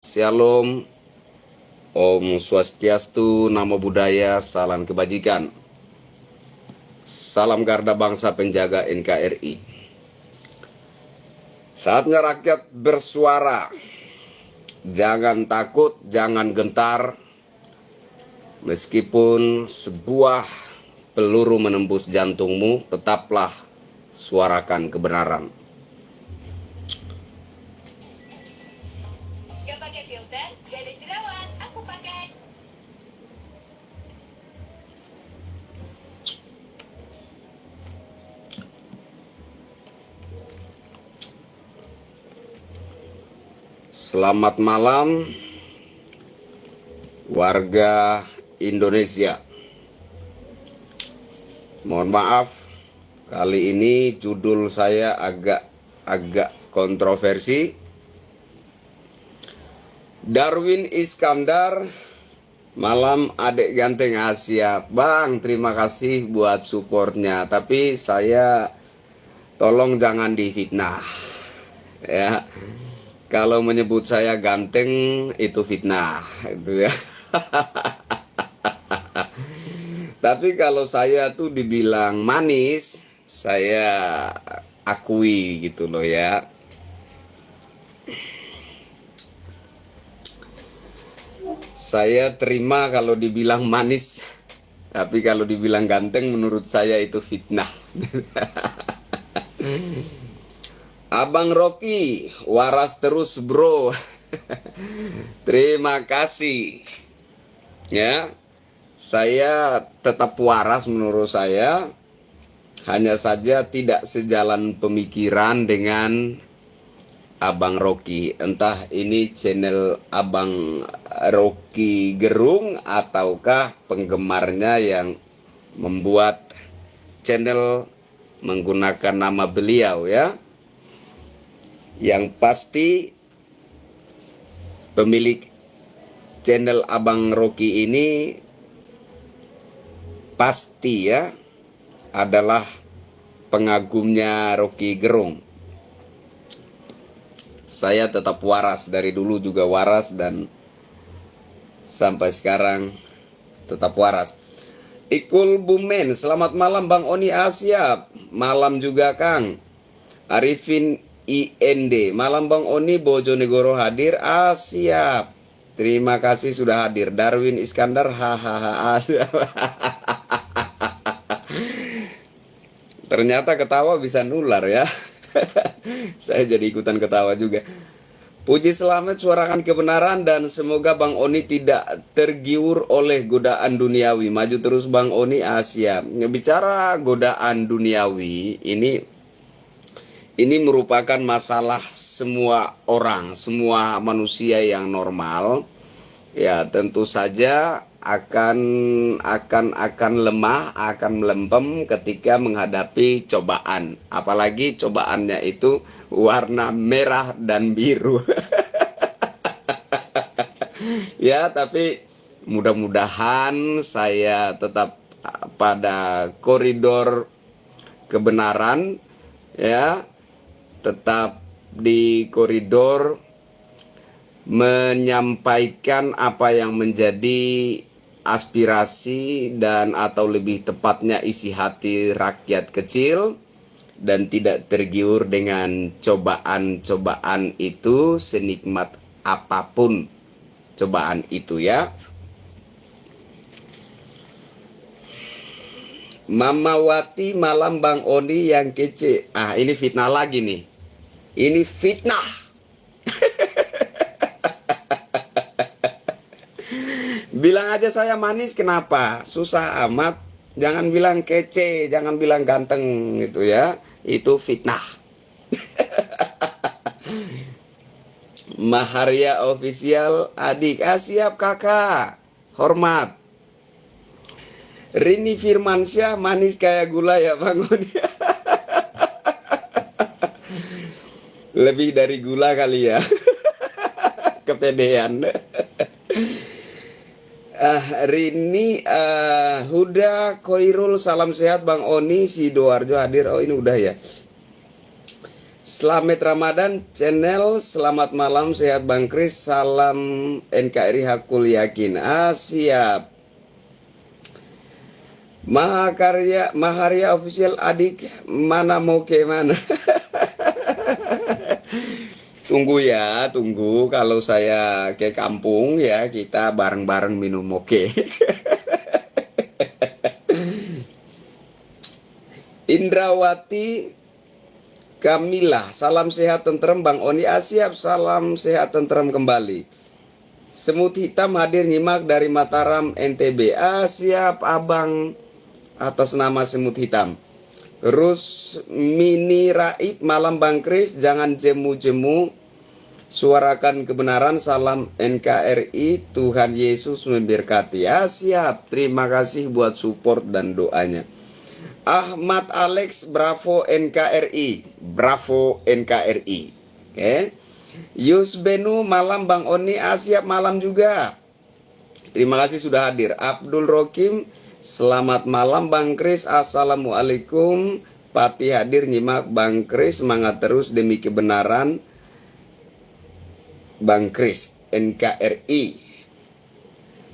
Shalom, Om Swastiastu, Namo Buddhaya, salam kebajikan. Salam Garda Bangsa Penjaga NKRI. Saatnya rakyat bersuara. Jangan takut, jangan gentar. Meskipun sebuah peluru menembus jantungmu, tetaplah suarakan kebenaran. Gak pakai filter, gak ada jerawat, aku pakai. Selamat malam, warga Indonesia. Mohon maaf, kali ini judul saya agak kontroversi. Darwin Iskandar, malam adik ganteng Asia. Bang, terima kasih buat supportnya. Tapi saya tolong jangan difitnah. Ya, kalau menyebut saya ganteng itu fitnah, itu ya. Tapi kalau saya tuh dibilang manis, saya akui gitu loh ya. Saya terima kalau dibilang manis, tapi kalau dibilang ganteng menurut saya itu fitnah. Abang Rocky, waras terus bro. Terima kasih. Ya, saya tetap waras menurut saya. Hanya saja tidak sejalan pemikiran dengan Abang Rocky. Entah ini channel Abang Rocky Gerung ataukah penggemarnya yang membuat channel menggunakan nama beliau ya. Yang pasti pemilik channel Abang Rocky ini pasti ya adalah pengagumnya Rocky Gerung. Saya tetap waras, dari dulu juga waras dan sampai sekarang tetap waras. Ikul Bumen, selamat malam Bang Oni Asia. Malam juga Kang Arifin IND, malam Bang Oni, Bojonegoro hadir. Siap. Terima kasih sudah hadir. Darwin Iskandar, hahaha. Ternyata ketawa bisa nular ya. Saya jadi ikutan ketawa juga. Puji selamat, suarakan kebenaran dan semoga Bang Oni tidak tergiur oleh godaan duniawi. Maju terus Bang Oni Asia. Bicara godaan duniawi, ini merupakan masalah semua orang, semua manusia yang normal. Ya, tentu saja akan lemah, akan melempem ketika menghadapi cobaan. Apalagi cobaannya itu warna merah dan biru. Ya, tapi mudah-mudahan saya tetap pada koridor kebenaran ya. Tetap di koridor menyampaikan apa yang menjadi aspirasi dan atau lebih tepatnya isi hati rakyat kecil dan tidak tergiur dengan cobaan-cobaan itu senikmat apapun cobaan itu ya. Mama Wati, malam Bang Oni yang kece. Ini fitnah lagi nih. Ini fitnah. Bilang aja saya manis, kenapa? Susah amat. Jangan bilang kece, jangan bilang ganteng gitu ya. Itu fitnah. Maharia official adik. Siap kakak. Hormat. Rini Firmansyah, manis kayak gula ya Bang Oni. Lebih dari gula kali ya. Kepedean. Rini Huda Koirul, salam sehat Bang Oni. Sidoarjo hadir. Oh ini udah ya. Selamat Ramadan channel, selamat malam, sehat Bang Kris, salam NKRI Hakul Yakin. Siap. Maharia official adik, mana mau ke mana? Tunggu ya, tunggu kalau saya ke kampung ya, kita bareng-bareng minum moke. Indrawati Kamila, salam sehat tentrem Bang Oni. Siap, salam sehat tentrem kembali. Semut hitam hadir nyimak dari Mataram NTB. Siap Abang, atas nama semut hitam. Rusmini Raib, malam Bang Kris, jangan jemu-jemu, suarakan kebenaran, salam NKRI, Tuhan Yesus memberkati. Siap, terima kasih buat support dan doanya. Ahmad Alex, bravo NKRI, bravo NKRI. Oke. Yusbenu, malam Bang Oni. Siap, malam juga. Terima kasih sudah hadir. Abdul Rokim, selamat malam Bang Kris, assalamualaikum. Pati hadir nyimak Bang Kris, semangat terus demi kebenaran Bang Kris NKRI.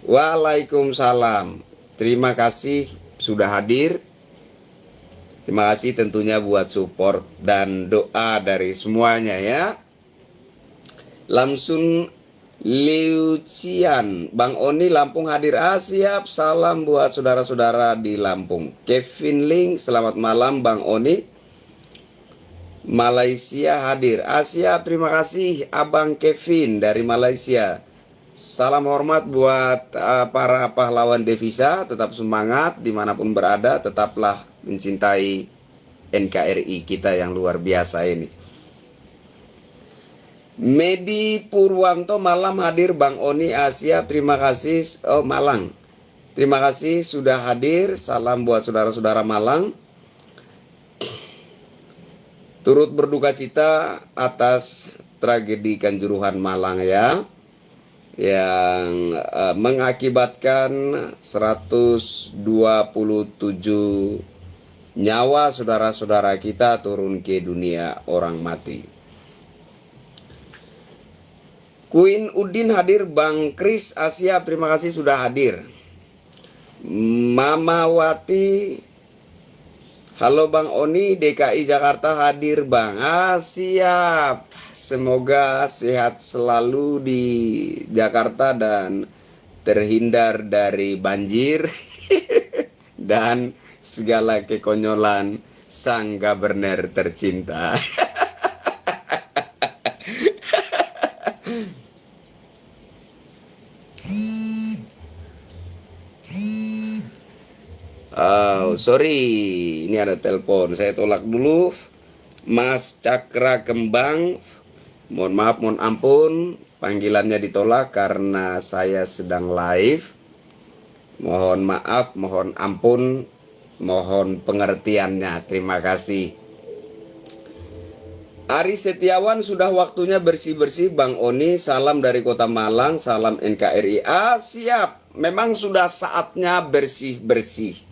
Waalaikumsalam. Terima kasih sudah hadir. Terima kasih tentunya buat support dan doa dari semuanya ya. Langsung Liucian, Bang Oni Lampung hadir. Siap, salam buat saudara-saudara di Lampung. Kevin Ling, selamat malam Bang Oni. Malaysia hadir. Siap, terima kasih Abang Kevin dari Malaysia. Salam hormat buat para pahlawan devisa. Tetap semangat dimanapun berada. Tetaplah mencintai NKRI kita yang luar biasa ini. Medi Purwanto, malam hadir Bang Oni. Siap, terima kasih. Malang, terima kasih sudah hadir. Salam buat saudara-saudara Malang. Turut berduka cita atas tragedi Kanjuruhan Malang ya, yang mengakibatkan 127 nyawa saudara-saudara kita turun ke dunia orang mati. Queen Udin hadir Bang Kris. Siap, terima kasih sudah hadir. Mama Wati, halo Bang Oni, DKI Jakarta hadir Bang. Siap, semoga sehat selalu di Jakarta dan terhindar dari banjir dan segala kekonyolan sang Gubernur tercinta. Sorry, ini ada telepon, saya tolak dulu. Mas Cakra Kembang, mohon maaf, mohon ampun, panggilannya ditolak karena saya sedang live. Mohon maaf, mohon ampun, mohon pengertiannya. Terima kasih. Ari Setiawan, sudah waktunya bersih-bersih Bang Oni. Salam dari Kota Malang, salam NKRI. Siap, memang sudah saatnya bersih-bersih.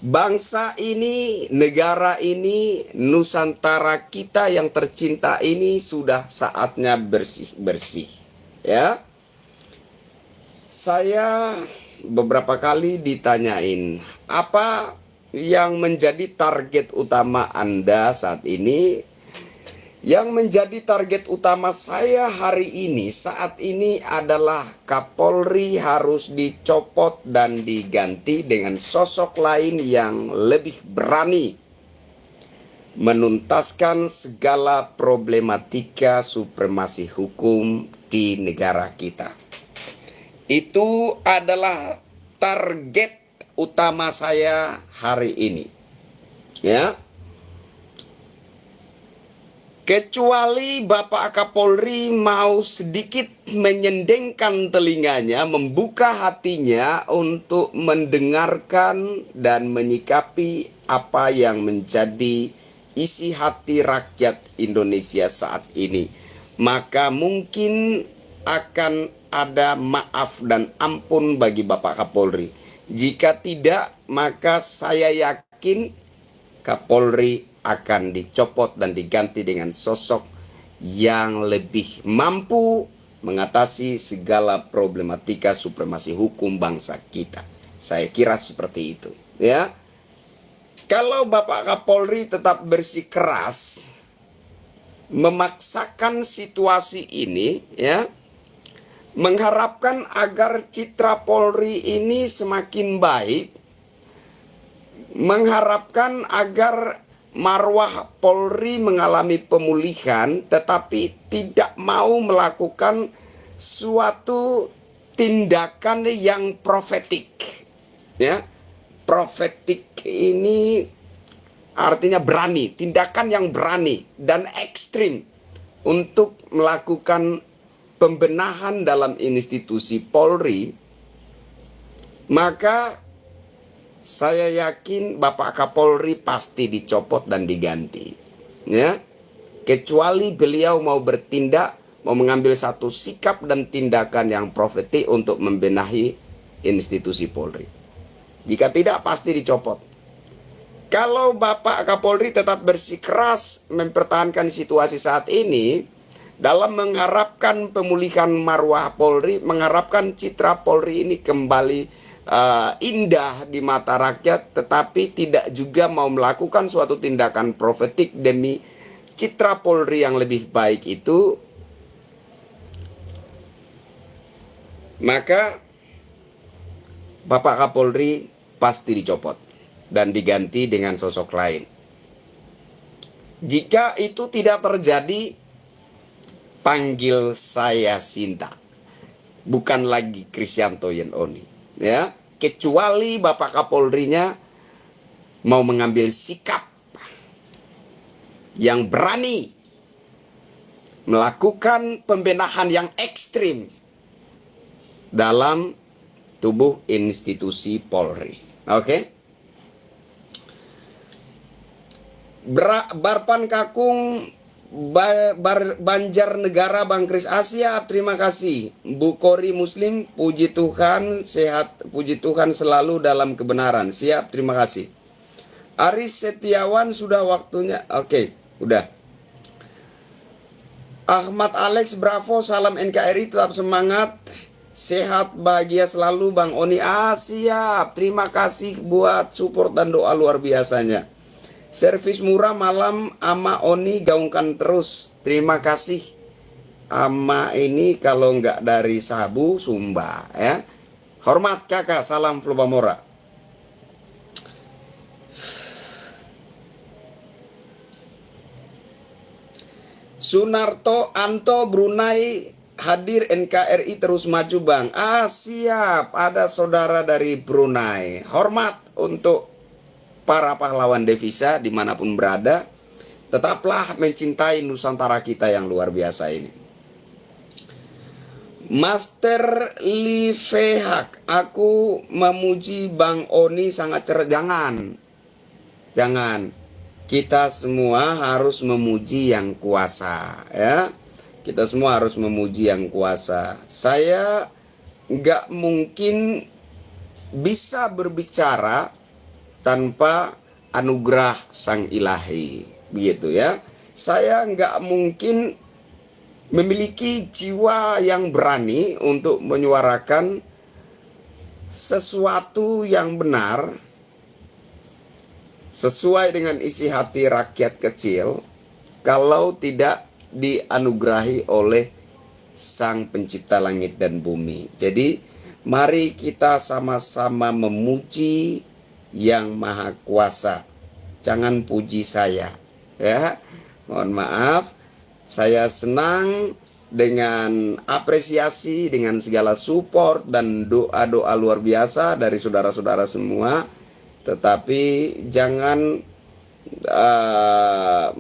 Bangsa ini, negara ini, Nusantara kita yang tercinta ini sudah saatnya bersih-bersih. Ya. Saya beberapa kali ditanyain, apa yang menjadi target utama Anda saat ini? Yang menjadi target utama saya hari ini, saat ini adalah Kapolri harus dicopot dan diganti dengan sosok lain yang lebih berani menuntaskan segala problematika supremasi hukum di negara kita. Itu adalah target utama saya hari ini. Ya. Kecuali Bapak Kapolri mau sedikit menyendengkan telinganya, membuka hatinya untuk mendengarkan dan menyikapi apa yang menjadi isi hati rakyat Indonesia saat ini, maka mungkin akan ada maaf dan ampun bagi Bapak Kapolri. Jika tidak, maka saya yakin Kapolri akan dicopot dan diganti dengan sosok yang lebih mampu mengatasi segala problematika supremasi hukum bangsa kita. Saya kira seperti itu, ya. Kalau Bapak Kapolri tetap bersikeras memaksakan situasi ini, ya, mengharapkan agar citra Polri ini semakin baik, mengharapkan agar marwah Polri mengalami pemulihan, tetapi tidak mau melakukan suatu tindakan yang profetik, ya. Profetik ini artinya berani, tindakan yang berani dan ekstrim untuk melakukan pembenahan dalam institusi Polri. Maka saya yakin Bapak Kapolri pasti dicopot dan diganti, ya. Kecuali beliau mau bertindak, mau mengambil satu sikap dan tindakan yang profetik untuk membenahi institusi Polri. Jika tidak, pasti dicopot. Kalau Bapak Kapolri tetap bersikeras mempertahankan situasi saat ini, dalam mengharapkan pemulihan marwah Polri, mengharapkan citra Polri ini kembali indah di mata rakyat, tetapi tidak juga mau melakukan suatu tindakan profetik demi citra Polri yang lebih baik itu, maka Bapak Kapolri pasti dicopot dan diganti dengan sosok lain. Jika itu tidak terjadi, panggil saya Sinta, bukan lagi Kristianto Yenoni, ya. Kecuali Bapak Kapolrinya mau mengambil sikap yang berani melakukan pembenahan yang ekstrim dalam tubuh institusi Polri. Oke? Barpan Kakung Banjarnegara Bang Kris Asia, terima kasih. Bu Kori Muslim, puji Tuhan sehat, puji Tuhan selalu dalam kebenaran. Siap, terima kasih. Aris Setiawan, sudah waktunya. Oke, udah. Ahmad Alex Bravo, salam NKRI, tetap semangat, sehat, bahagia selalu Bang Oni. Siap, terima kasih buat support dan doa luar biasanya. Servis murah malam Ama Oni, gaungkan terus. Terima kasih. Ama ini kalau nggak dari Sabu, Sumba, ya. Hormat kakak, salam Flopamora. Sunarto Anto Brunei hadir, NKRI terus maju Bang. Siap, ada saudara dari Brunei. Hormat untuk para pahlawan devisa dimanapun berada. Tetaplah mencintai Nusantara kita yang luar biasa ini. Master Livehak, aku memuji Bang Oni sangat cerdas. Jangan. Kita semua harus memuji yang kuasa, ya. Kita semua harus memuji yang kuasa. Saya nggak mungkin bisa berbicara tanpa anugerah Sang Ilahi, begitu ya. Saya nggak mungkin memiliki jiwa yang berani untuk menyuarakan sesuatu yang benar sesuai dengan isi hati rakyat kecil kalau tidak dianugerahi oleh Sang Pencipta langit dan bumi. Jadi mari kita sama-sama memuji yang maha kuasa. Jangan puji saya, ya. Mohon maaf, saya senang dengan apresiasi, dengan segala support dan doa-doa luar biasa dari saudara-saudara semua. Tetapi jangan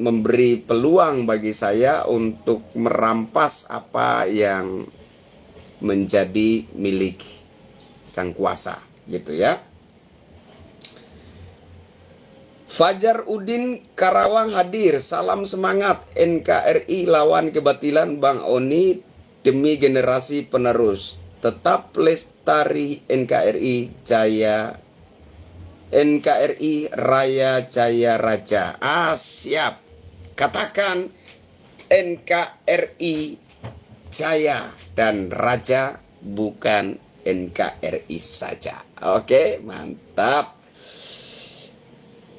memberi peluang bagi saya untuk merampas apa yang menjadi milik Sang Kuasa, gitu ya. Fajar Udin Karawang hadir, salam semangat NKRI lawan kebatilan Bang Oni demi generasi penerus. Tetap lestari NKRI jaya NKRI Raya Jaya Raja. Siap. Katakan NKRI Jaya dan Raja, bukan NKRI saja. Oke, mantap.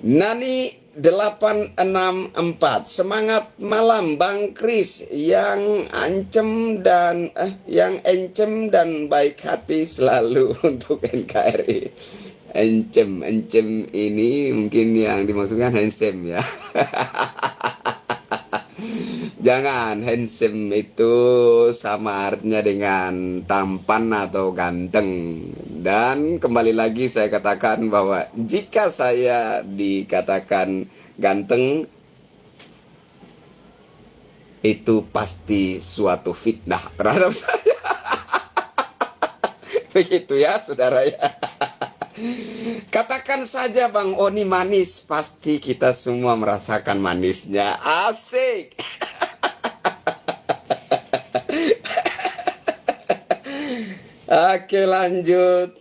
Nani 864. Semangat malam Bang Kris yang encem dan baik hati selalu untuk NKRI. Encem ini mungkin yang dimaksudkan handsome ya. Jangan, handsome itu sama artinya dengan tampan atau ganteng. Dan kembali lagi saya katakan bahwa jika saya dikatakan ganteng, itu pasti suatu fitnah terhadap saya. Begitu ya saudara ya. Katakan saja Bang Oni manis, pasti kita semua merasakan manisnya. Asik. Oke, lanjut.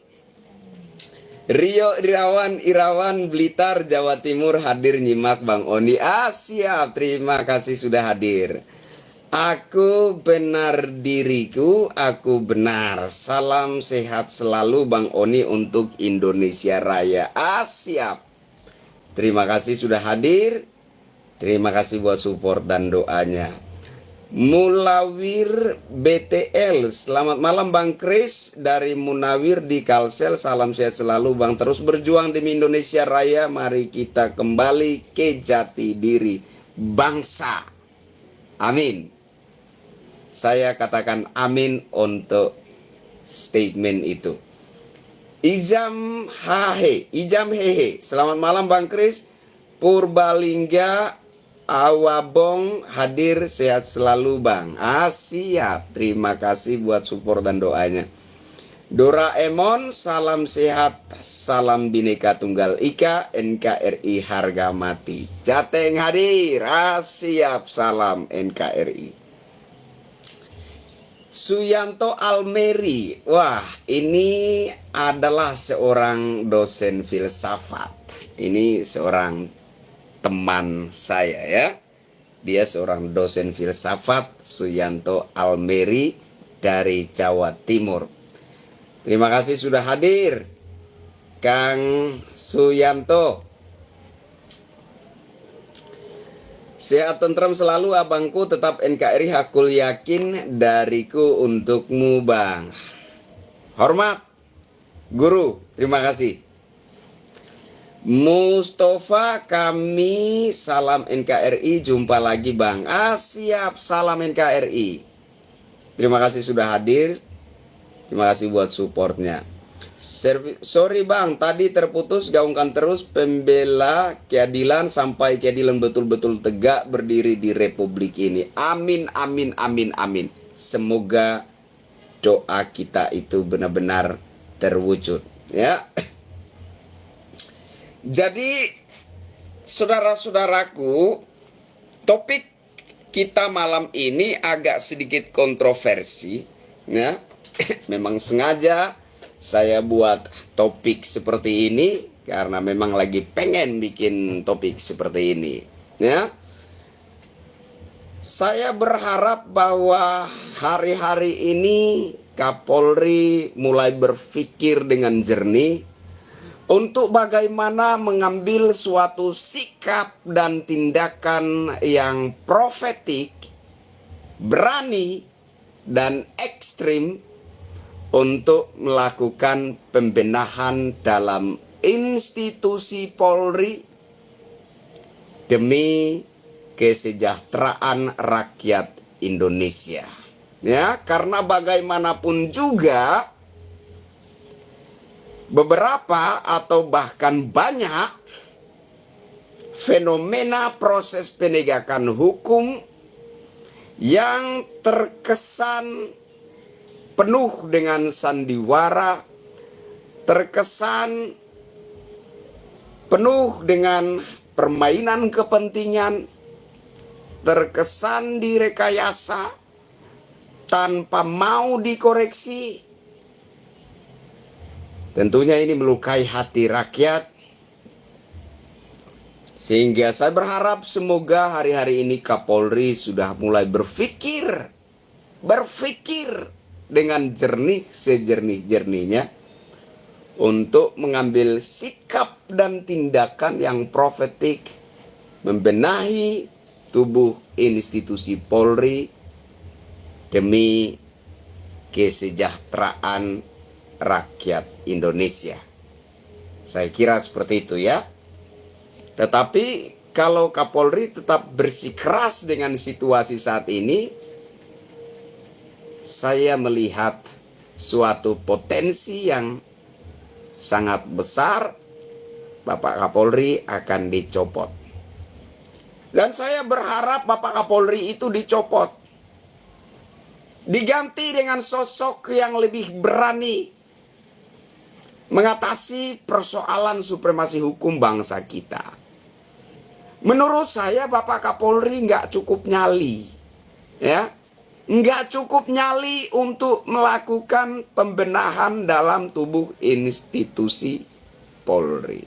Rio Irawan Blitar Jawa Timur hadir nyimak Bang Oni. Siap, terima kasih sudah hadir. Aku benar diriku, aku benar. Salam sehat selalu Bang Oni untuk Indonesia Raya. Siap. Terima kasih sudah hadir. Terima kasih buat support dan doanya. Mulawir BTL, selamat malam Bang Kris dari Munawir di Kalsel. Salam sehat selalu Bang, terus berjuang demi Indonesia Raya. Mari kita kembali ke jati diri bangsa. Amin. Saya katakan amin untuk statement itu. Ijam Hehe, selamat malam Bang Kris. Purbalingga Awabong hadir, sehat selalu Bang. Siap. Terima kasih buat support dan doanya. Doraemon, salam sehat, salam Bhinneka Tunggal Ika, NKRI harga mati. Jateng hadir. Siap, salam NKRI. Suyanto Almeri. Wah, ini adalah seorang dosen filsafat. Ini seorang teman saya ya. Dia seorang dosen filsafat, Suyanto Almeri dari Jawa Timur. Terima kasih sudah hadir Kang Suyanto. Sehat tentram selalu abangku, tetap NKRI, hakul yakin dariku untukmu Bang. Hormat Guru, terima kasih. Mustafa, kami salam NKRI, jumpa lagi Bang. Siap, salam NKRI. Terima kasih sudah hadir. Terima kasih buat supportnya. Sorry Bang, tadi terputus, gaungkan terus pembela keadilan sampai keadilan betul-betul tegak berdiri di Republik ini. Amin, amin, amin, amin. Semoga doa kita itu benar-benar terwujud ya. Jadi saudara-saudaraku, topik kita malam ini agak sedikit kontroversi ya. Memang sengaja saya buat topik seperti ini karena memang lagi pengen bikin topik seperti ini ya. Saya berharap bahwa hari-hari ini Kapolri mulai berpikir dengan jernih untuk bagaimana mengambil suatu sikap dan tindakan yang profetik, berani, dan ekstrim untuk melakukan pembenahan dalam institusi Polri demi kesejahteraan rakyat Indonesia. Ya, karena bagaimanapun juga beberapa atau bahkan banyak fenomena proses penegakan hukum yang terkesan penuh dengan sandiwara, terkesan penuh dengan permainan kepentingan, terkesan direkayasa tanpa mau dikoreksi. Tentunya ini melukai hati rakyat Sehingga saya berharap semoga hari-hari ini Kapolri sudah mulai berpikir dengan jernih sejernih-jernihnya untuk mengambil sikap dan tindakan yang profetik, membenahi tubuh institusi Polri demi kesejahteraan rakyat Indonesia. Saya kira seperti itu ya. Tetapi kalau Kapolri tetap bersikeras dengan situasi saat ini, saya melihat suatu potensi yang sangat besar Bapak Kapolri akan dicopot. Dan saya berharap Bapak Kapolri itu dicopot, diganti dengan sosok yang lebih berani mengatasi persoalan supremasi hukum bangsa kita. Menurut saya Bapak Kapolri nggak cukup nyali, ya, nggak cukup nyali untuk melakukan pembenahan dalam tubuh institusi Polri.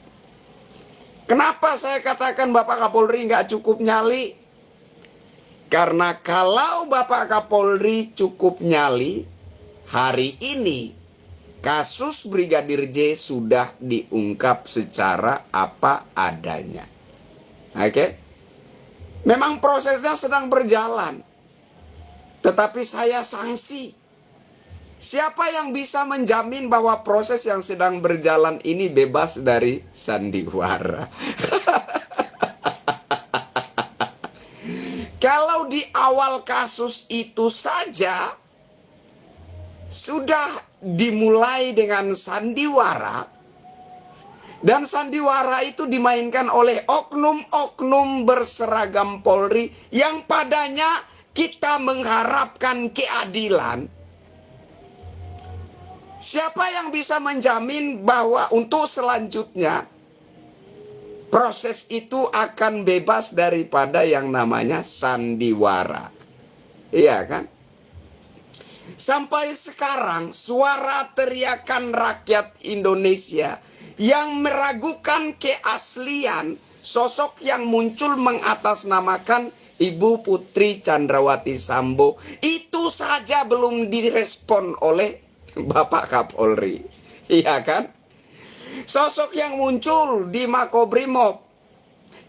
Kenapa saya katakan Bapak Kapolri nggak cukup nyali? Karena kalau Bapak Kapolri cukup nyali, hari ini kasus Brigadir J sudah diungkap secara apa adanya. Oke? Memang prosesnya sedang berjalan. Tetapi saya sanksi. Siapa yang bisa menjamin bahwa proses yang sedang berjalan ini bebas dari sandiwara? Kalau di awal kasus itu saja sudah dimulai dengan sandiwara, dan sandiwara itu dimainkan oleh oknum-oknum berseragam Polri yang padanya kita mengharapkan keadilan. Siapa yang bisa menjamin bahwa untuk selanjutnya proses itu akan bebas daripada yang namanya sandiwara? Iya kan? Sampai sekarang suara teriakan rakyat Indonesia yang meragukan keaslian sosok yang muncul mengatasnamakan Ibu Putri Chandrawati Sambo itu saja belum direspon oleh Bapak Kapolri. Iya kan? Sosok yang muncul di Makobrimob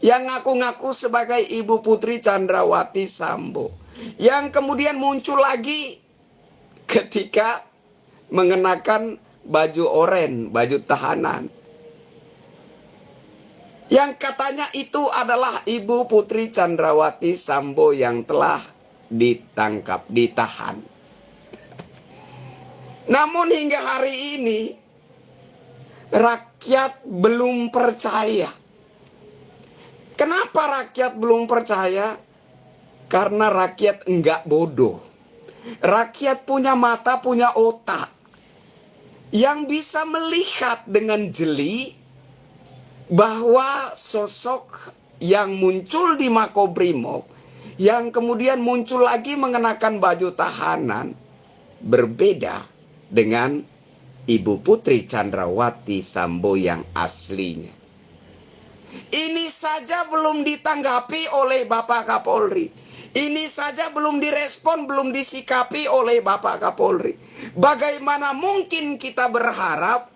yang ngaku-ngaku sebagai Ibu Putri Chandrawati Sambo, yang kemudian muncul lagi ketika mengenakan baju oranye, baju tahanan, yang katanya itu adalah Ibu Putri Chandrawati Sambo yang telah ditangkap, ditahan. Namun hingga hari ini rakyat belum percaya. Kenapa rakyat belum percaya? Karena rakyat enggak bodoh. Rakyat punya mata, punya otak, yang bisa melihat dengan jeli bahwa sosok yang muncul di Makobrimob, yang kemudian muncul lagi mengenakan baju tahanan, berbeda dengan Ibu Putri Chandrawati Sambo yang aslinya. Ini saja belum ditanggapi oleh Bapak Kapolri. Ini saja belum direspon, belum disikapi oleh Bapak Kapolri. Bagaimana mungkin kita berharap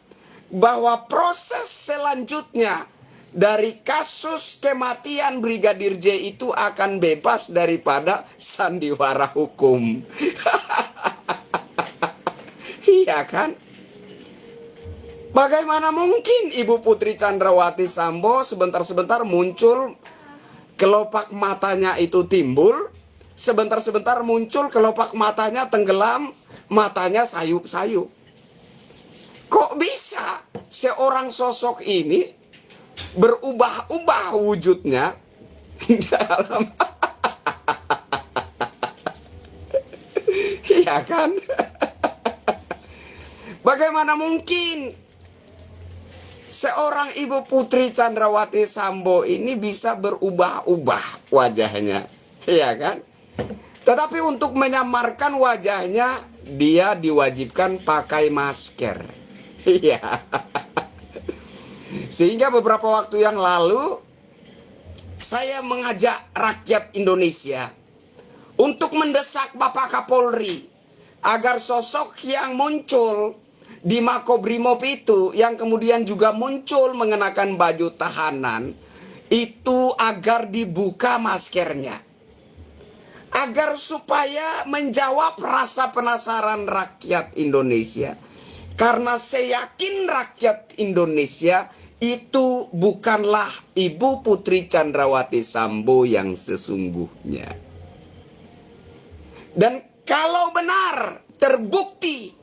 bahwa proses selanjutnya dari kasus kematian Brigadir J itu akan bebas daripada sandiwara hukum? Iya kan? Bagaimana mungkin Ibu Putri Chandrawati Sambo sebentar-sebentar muncul, kelopak matanya itu timbul, sebentar-sebentar muncul kelopak matanya tenggelam, matanya sayup-sayup. Kok bisa seorang sosok ini berubah-ubah wujudnya dalam iya kan? Bagaimana mungkin seorang Ibu Putri Chandrawati Sambo ini bisa berubah-ubah wajahnya, iya kan? Tetapi untuk menyamarkan wajahnya, dia diwajibkan pakai masker. Iya. Sehingga beberapa waktu yang lalu saya mengajak rakyat Indonesia untuk mendesak Bapak Kapolri agar sosok yang muncul di Makobrimob itu, yang kemudian juga muncul mengenakan baju tahanan, itu agar dibuka maskernya. Agar supaya menjawab rasa penasaran rakyat Indonesia. Karena saya yakin rakyat Indonesia itu bukanlah Ibu Putri Chandrawati Sambo yang sesungguhnya. Dan kalau benar terbukti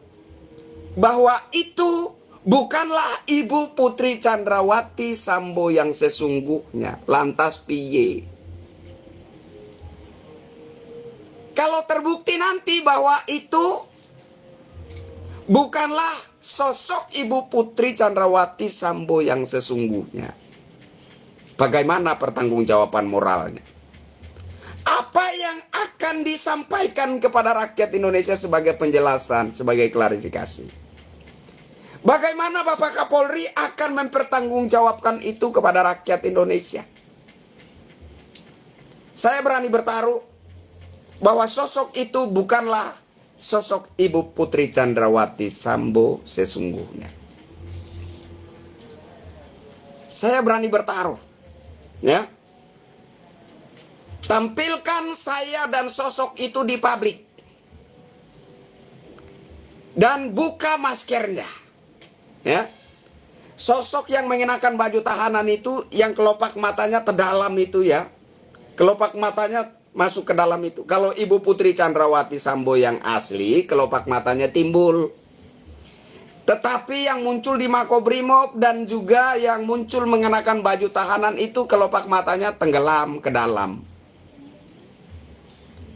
bahwa itu bukanlah Ibu Putri Chandrawati Sambo yang sesungguhnya, lantas piye? Kalau terbukti nanti bahwa itu bukanlah sosok Ibu Putri Chandrawati Sambo yang sesungguhnya, bagaimana pertanggungjawaban moralnya? Apa yang akan disampaikan kepada rakyat Indonesia sebagai penjelasan, sebagai klarifikasi? Bagaimana Bapak Kapolri akan mempertanggungjawabkan itu kepada rakyat Indonesia? Saya berani bertaruh bahwa sosok itu bukanlah sosok Ibu Putri Chandrawati Sambo sesungguhnya. Saya berani bertaruh, ya. Tampilkan saya dan sosok itu di publik dan buka maskernya, ya. Sosok yang mengenakan baju tahanan itu, yang kelopak matanya terdalam itu, ya, kelopak matanya masuk ke dalam itu. Kalau Ibu Putri Chandrawati Sambo yang asli, kelopak matanya timbul. Tetapi yang muncul di Makobrimob dan juga yang muncul mengenakan baju tahanan itu, kelopak matanya tenggelam ke dalam.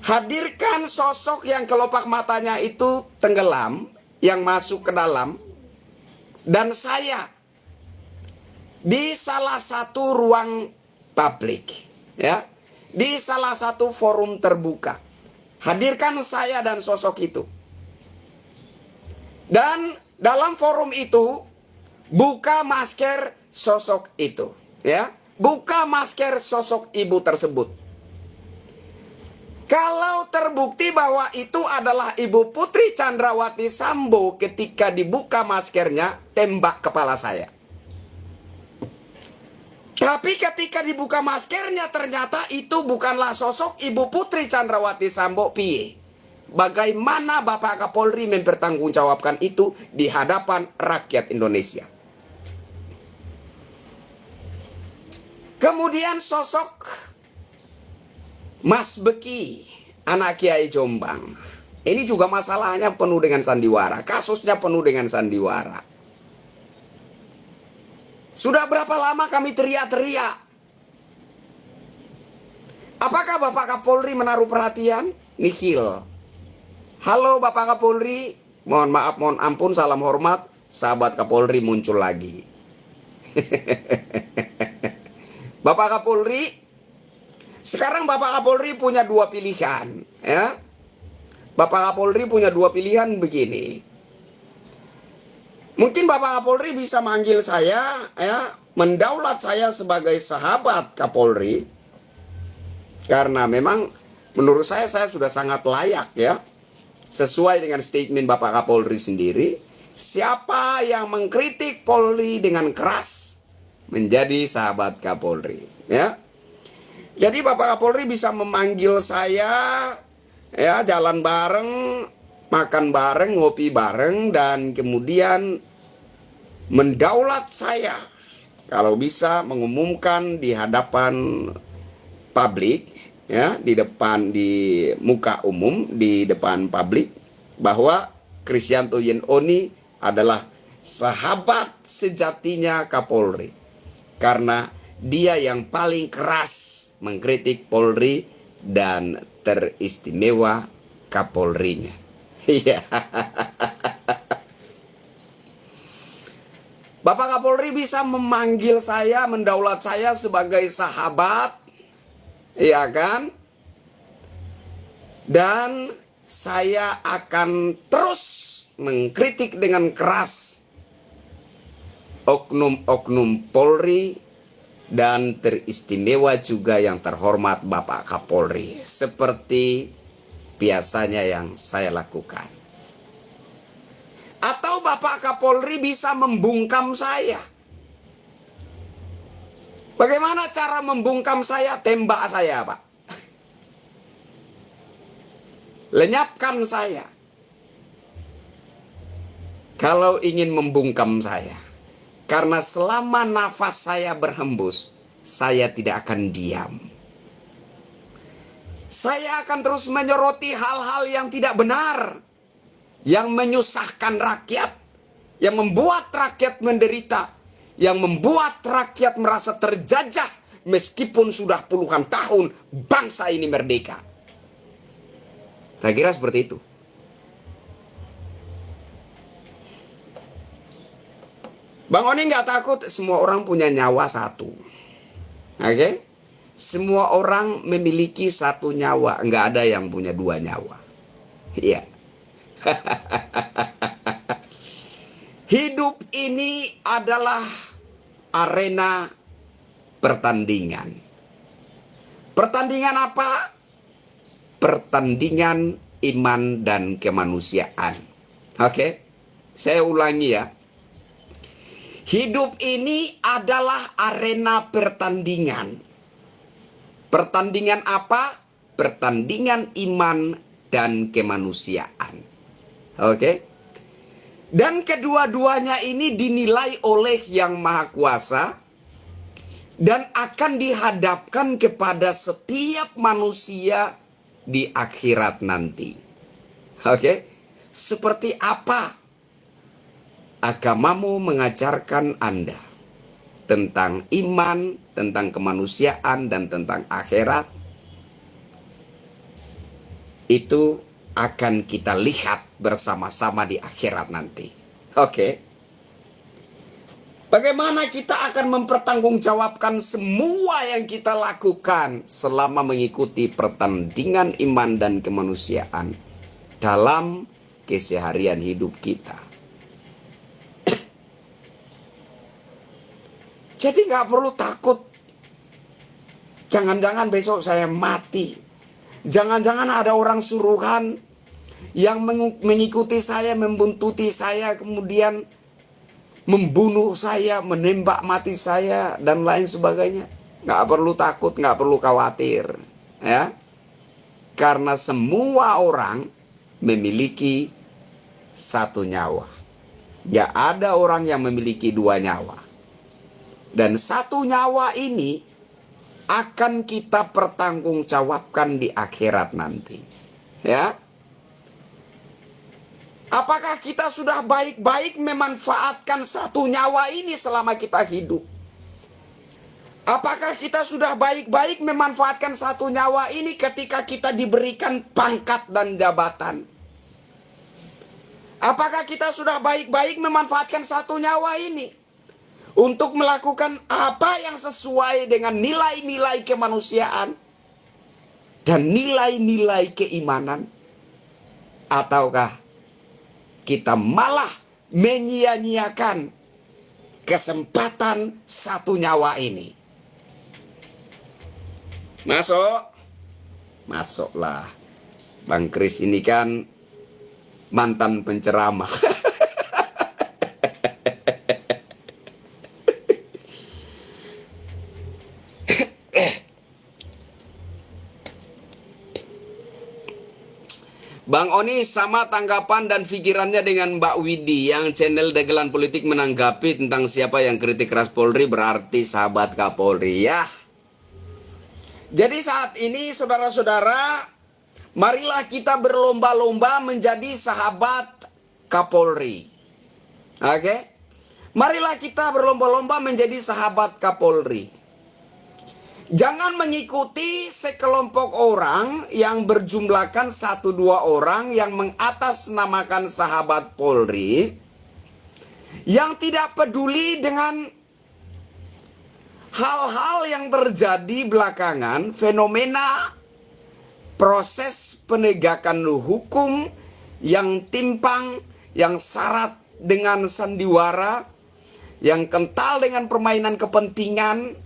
Hadirkan sosok yang kelopak matanya itu tenggelam, yang masuk ke dalam, dan saya di salah satu ruang publik, ya, di salah satu forum terbuka. Hadirkan saya dan sosok itu. Dan dalam forum itu, buka masker sosok itu, ya. Buka masker sosok ibu tersebut. Kalau terbukti bahwa itu adalah Ibu Putri Chandrawati Sambo, ketika dibuka maskernya, tembak kepala saya. Tapi ketika dibuka maskernya ternyata itu bukanlah sosok Ibu Putri Chandrawati Sambo, piye? Bagaimana Bapak Kapolri mempertanggungjawabkan itu di hadapan rakyat Indonesia? Kemudian sosok Mas Beki, anak Kiai Jombang. Ini juga masalahnya penuh dengan sandiwara, kasusnya penuh dengan sandiwara. Sudah berapa lama kami teriak-teriak? Apakah Bapak Kapolri menaruh perhatian? Nihil. Halo Bapak Kapolri, mohon maaf, mohon ampun, salam hormat, sahabat Kapolri muncul lagi. Bapak Kapolri, sekarang Bapak Kapolri punya dua pilihan, ya. Bapak Kapolri punya dua pilihan begini. Mungkin Bapak Kapolri bisa manggil saya, ya, mendaulat saya sebagai sahabat Kapolri. Karena memang menurut saya sudah sangat layak, ya. Sesuai dengan statement Bapak Kapolri sendiri, siapa yang mengkritik Polri dengan keras menjadi sahabat Kapolri, ya. Jadi Bapak Kapolri bisa memanggil saya, ya, jalan bareng, makan bareng, ngopi bareng, dan kemudian mendaulat saya kalau bisa mengumumkan di hadapan publik, ya, di muka umum, di depan publik, bahwa Kristianto Yenoni adalah sahabat sejatinya Kapolri, karena dia yang paling keras mengkritik Polri dan teristimewa Kapolrinya. Iya. Bapak Kapolri bisa memanggil saya, mendaulat saya sebagai sahabat, iya kan? Dan saya akan terus mengkritik dengan keras oknum-oknum Polri dan teristimewa juga yang terhormat Bapak Kapolri, seperti biasanya yang saya lakukan. Atau Bapak Kapolri bisa membungkam saya. Bagaimana cara membungkam saya? Tembak saya, Pak. Lenyapkan saya. Kalau ingin membungkam saya. Karena selama nafas saya berhembus, saya tidak akan diam. Saya akan terus menyoroti hal-hal yang tidak benar, yang menyusahkan rakyat, yang membuat rakyat menderita, yang membuat rakyat merasa terjajah meskipun sudah puluhan tahun bangsa ini merdeka. Saya kira seperti itu. Bang Oni nggak takut, semua orang punya nyawa satu. Oke? Semua orang memiliki satu nyawa, nggak ada yang punya dua nyawa. Iya. Hidup ini adalah arena pertandingan. Pertandingan apa? Pertandingan iman dan kemanusiaan. Oke? Saya ulangi ya. Hidup ini adalah arena pertandingan. Pertandingan apa? Pertandingan iman dan kemanusiaan. Oke? Dan kedua-duanya ini dinilai oleh Yang Maha Kuasa dan akan dihadapkan kepada setiap manusia di akhirat nanti. Oke? Seperti apa agamamu mengajarkan Anda tentang iman, tentang kemanusiaan, dan tentang akhirat? Itu akan kita lihat bersama-sama di akhirat nanti. Oke. Bagaimana kita akan mempertanggungjawabkan semua yang kita lakukan selama mengikuti pertandingan iman dan kemanusiaan dalam keseharian hidup kita? Jadi nggak perlu takut. Jangan-jangan besok saya mati. Jangan-jangan ada orang suruhan yang mengikuti saya, membuntuti saya, kemudian membunuh saya, menembak mati saya, dan lain sebagainya. Nggak perlu takut, nggak perlu khawatir. Ya. Karena semua orang memiliki satu nyawa. Nggak ada orang yang memiliki dua nyawa. Dan satu nyawa ini akan kita pertanggungjawabkan di akhirat nanti. Ya. Apakah kita sudah baik-baik memanfaatkan satu nyawa ini selama kita hidup? Apakah kita sudah baik-baik memanfaatkan satu nyawa ini ketika kita diberikan pangkat dan jabatan? Apakah kita sudah baik-baik memanfaatkan satu nyawa ini untuk melakukan apa yang sesuai dengan nilai-nilai kemanusiaan dan nilai-nilai keimanan? Ataukah kita malah menyia-nyiakan kesempatan satu nyawa ini? Masuklah. Bang Kris ini kan mantan penceramah. Bang Oni sama tanggapan dan pikirannya dengan Mbak Widi yang channel Dagelan Politik menanggapi tentang siapa yang kritik keras Polri berarti sahabat Kapolri ya. Jadi saat ini saudara-saudara, marilah kita berlomba-lomba menjadi sahabat Kapolri. Oke? Marilah kita berlomba-lomba menjadi sahabat Kapolri. Jangan mengikuti sekelompok orang yang berjumlahkan 1-2 orang yang mengatasnamakan sahabat Polri, yang tidak peduli dengan hal-hal yang terjadi belakangan, fenomena proses penegakan hukum yang timpang, yang syarat dengan sandiwara, yang kental dengan permainan kepentingan,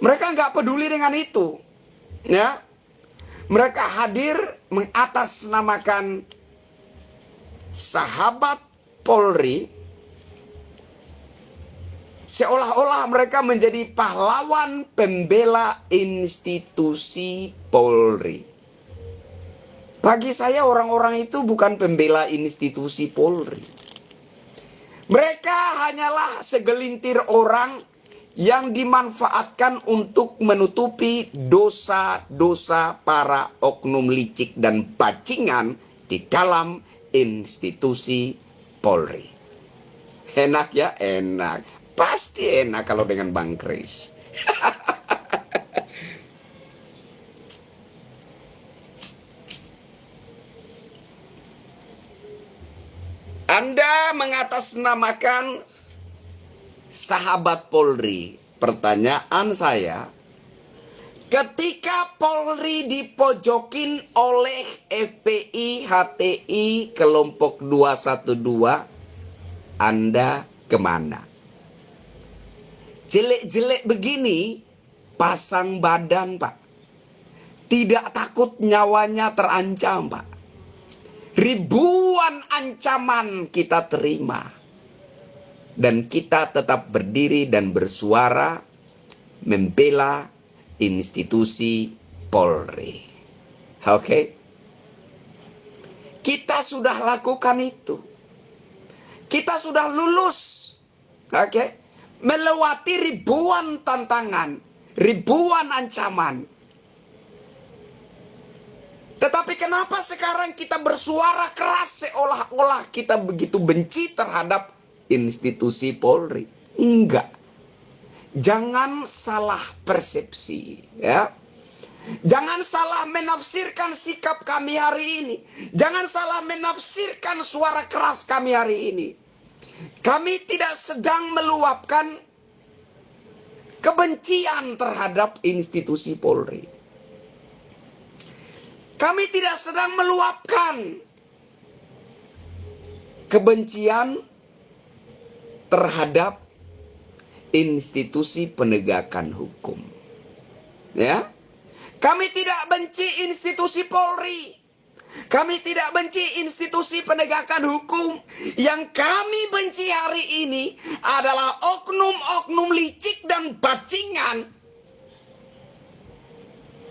Mereka nggak peduli dengan itu. Ya, mereka hadir mengatasnamakan sahabat Polri, seolah-olah mereka menjadi pahlawan pembela institusi Polri. Bagi saya orang-orang itu bukan pembela institusi Polri. Mereka hanyalah segelintir orang yang dimanfaatkan untuk menutupi dosa-dosa para oknum licik dan bajingan di dalam institusi Polri. Enak ya? Enak. Pasti enak kalau dengan Bang Kris. Anda mengatasnamakan sahabat Polri. Pertanyaan saya, ketika Polri dipojokin oleh FPI, HTI, kelompok 212, Anda kemana? Jelek-jelek begini, pasang badan, Pak. Tidak takut nyawanya terancam, Pak. Ribuan ancaman kita terima. Dan kita tetap berdiri dan bersuara membela institusi Polri. Oke? Kita sudah lakukan itu. Kita sudah lulus. Oke? Melewati ribuan tantangan, ribuan ancaman. Tetapi kenapa sekarang kita bersuara keras seolah-olah kita begitu benci terhadap institusi Polri? Enggak. Jangan salah persepsi, ya. Jangan salah menafsirkan sikap kami hari ini. Jangan salah menafsirkan suara keras kami hari ini. Kami tidak sedang meluapkan kebencian terhadap institusi Polri. Kami tidak sedang meluapkan kebencian terhadap institusi penegakan hukum. Ya. Kami tidak benci institusi Polri. Kami tidak benci institusi penegakan hukum. Yang kami benci hari ini adalah oknum-oknum licik dan bajingan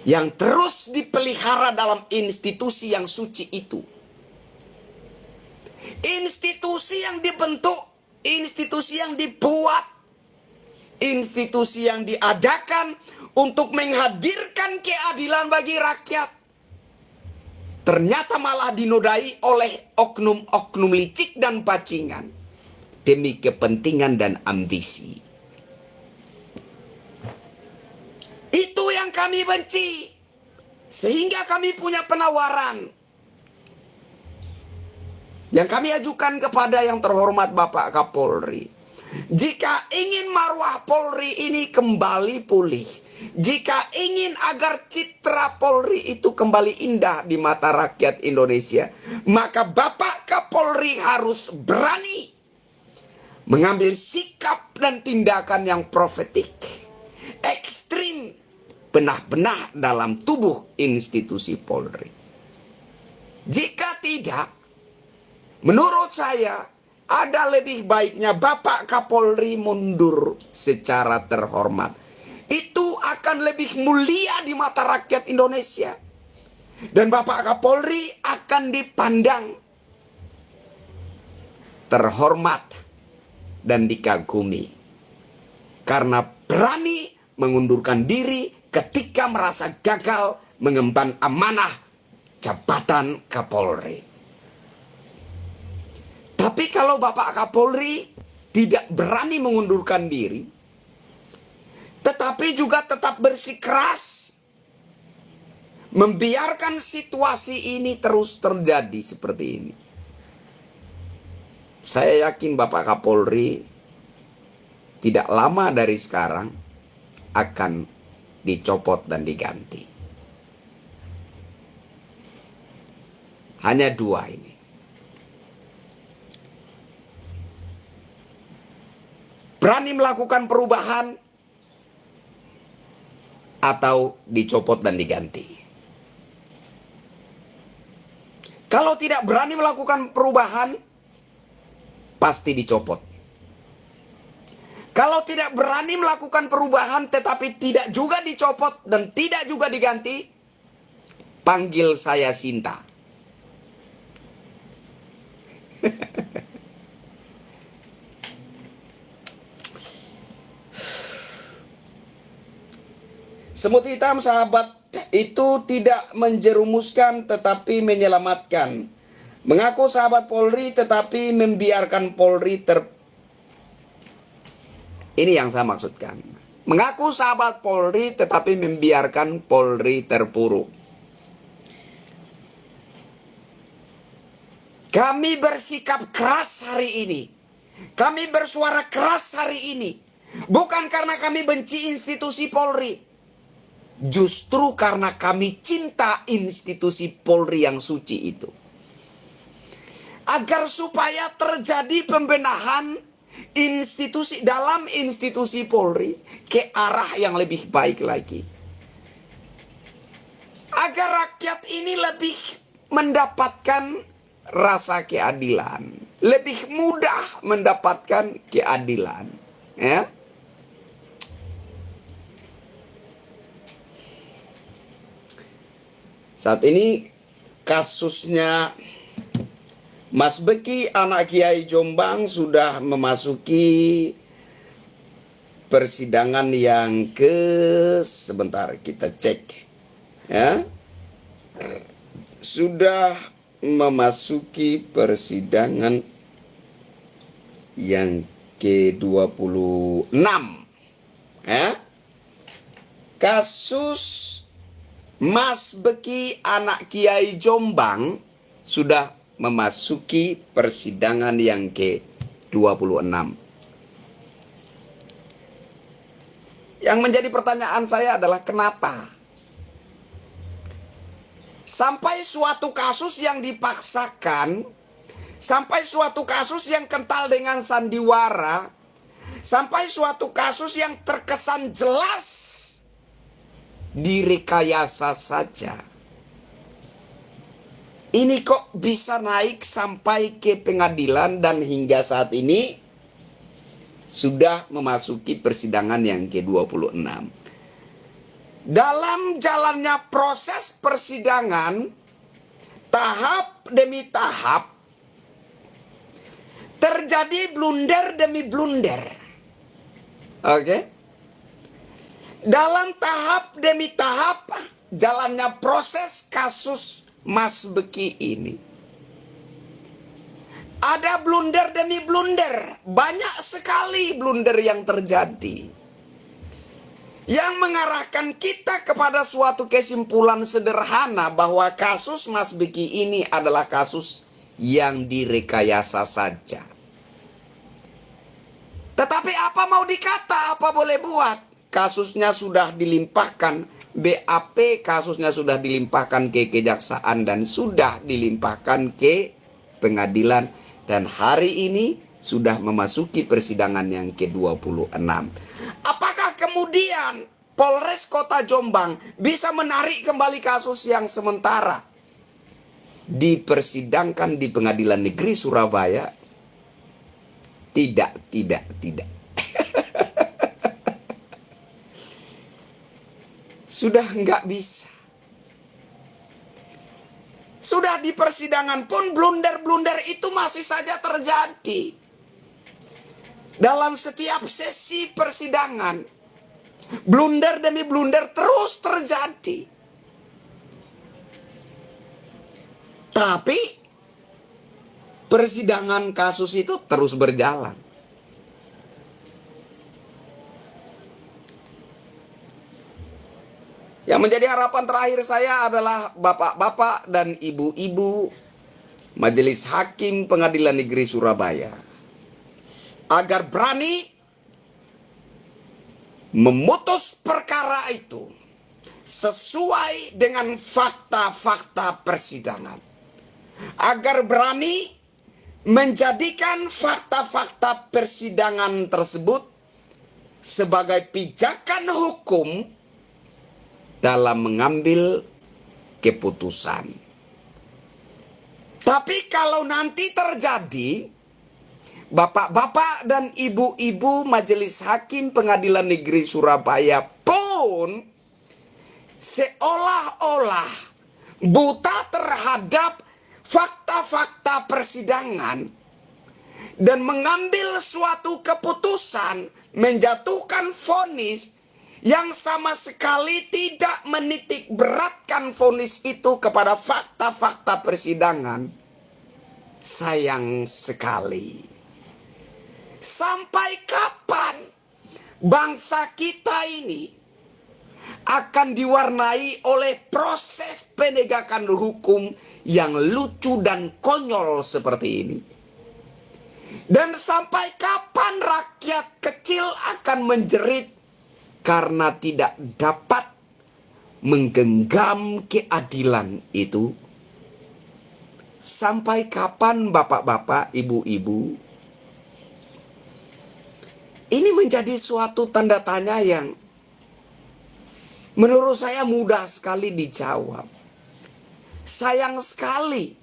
yang terus dipelihara dalam institusi yang suci itu. Institusi yang dibentuk, institusi yang dibuat, institusi yang diadakan untuk menghadirkan keadilan bagi rakyat, ternyata malah dinodai oleh oknum-oknum licik dan bajingan demi kepentingan dan ambisi. Itu yang kami benci. Sehingga kami punya penawaran yang kami ajukan kepada yang terhormat Bapak Kapolri. Jika ingin marwah Polri ini kembali pulih, jika ingin agar citra Polri itu kembali indah di mata rakyat Indonesia, maka Bapak Kapolri harus berani mengambil sikap dan tindakan yang profetik, ekstrim, benah-benah dalam tubuh institusi Polri. Jika tidak, menurut saya ada lebih baiknya Bapak Kapolri mundur secara terhormat. Itu akan lebih mulia di mata rakyat Indonesia. Dan Bapak Kapolri akan dipandang terhormat dan dikagumi. Karena berani mengundurkan diri ketika merasa gagal mengemban amanah jabatan Kapolri. Tapi kalau Bapak Kapolri tidak berani mengundurkan diri, tetapi juga tetap bersikeras membiarkan situasi ini terus terjadi seperti ini, saya yakin Bapak Kapolri tidak lama dari sekarang akan dicopot dan diganti. Hanya dua ini. Berani melakukan perubahan atau dicopot dan diganti. Kalau tidak berani melakukan perubahan, pasti dicopot. Kalau tidak berani melakukan perubahan tetapi tidak juga dicopot dan tidak juga diganti, panggil saya Sinta. Semut hitam, sahabat, itu tidak menjerumuskan tetapi menyelamatkan. Mengaku sahabat Polri tetapi membiarkan Polri Ini yang saya maksudkan. Mengaku sahabat Polri tetapi membiarkan Polri terpuruk. Kami bersikap keras hari ini. Kami bersuara keras hari ini. Bukan karena kami benci institusi Polri. Justru karena kami cinta institusi Polri yang suci itu. Agar supaya terjadi pembenahan dalam institusi Polri ke arah yang lebih baik lagi. Agar rakyat ini lebih mendapatkan rasa keadilan. Lebih mudah mendapatkan keadilan. Ya. Saat ini kasusnya Mas Beki, anak Kiai Jombang, sudah memasuki persidangan yang sebentar kita cek. Ya. Sudah memasuki persidangan yang ke-26. Ya. Kasus Mas Beki, anak Kiai Jombang, sudah memasuki persidangan yang ke-26. Yang menjadi pertanyaan saya adalah kenapa? Sampai suatu kasus yang dipaksakan, sampai suatu kasus yang kental dengan sandiwara, sampai suatu kasus yang terkesan jelas direkayasa saja. Ini kok bisa naik sampai ke pengadilan dan hingga saat ini sudah memasuki persidangan yang ke-26. Dalam jalannya proses persidangan, tahap demi tahap, terjadi blunder demi blunder. Oke? Dalam tahap demi tahap jalannya proses kasus Mas Beki ini, ada blunder demi blunder. Banyak sekali blunder yang terjadi, yang mengarahkan kita kepada suatu kesimpulan sederhana bahwa kasus Mas Beki ini adalah kasus yang direkayasa saja. Tetapi apa mau dikata, apa boleh buat? Kasusnya sudah dilimpahkan, BAP kasusnya sudah dilimpahkan ke kejaksaan dan sudah dilimpahkan ke pengadilan. Dan hari ini sudah memasuki persidangan yang ke-26. Apakah kemudian Polres Kota Jombang bisa menarik kembali kasus yang sementara dipersidangkan di Pengadilan Negeri Surabaya? Tidak. Sudah nggak bisa. Sudah di persidangan pun blunder-blunder itu masih saja terjadi. Dalam setiap sesi persidangan, blunder demi blunder terus terjadi. Tapi persidangan kasus itu terus berjalan. Yang menjadi harapan terakhir saya adalah bapak-bapak dan ibu-ibu Majelis Hakim Pengadilan Negeri Surabaya agar berani memutus perkara itu sesuai dengan fakta-fakta persidangan. Agar berani menjadikan fakta-fakta persidangan tersebut sebagai pijakan hukum dalam mengambil keputusan. Tapi kalau nanti terjadi, bapak-bapak dan ibu-ibu Majelis Hakim Pengadilan Negeri Surabaya pun seolah-olah buta terhadap fakta-fakta persidangan dan mengambil suatu keputusan, menjatuhkan vonis yang sama sekali tidak menitik beratkan vonis itu kepada fakta-fakta persidangan. Sayang sekali. Sampai kapan bangsa kita ini akan diwarnai oleh proses penegakan hukum yang lucu dan konyol seperti ini? Dan sampai kapan rakyat kecil akan menjerit karena tidak dapat menggenggam keadilan itu? Sampai kapan bapak-bapak, ibu-ibu? Ini menjadi suatu tanda tanya yang menurut saya mudah sekali dijawab. Sayang sekali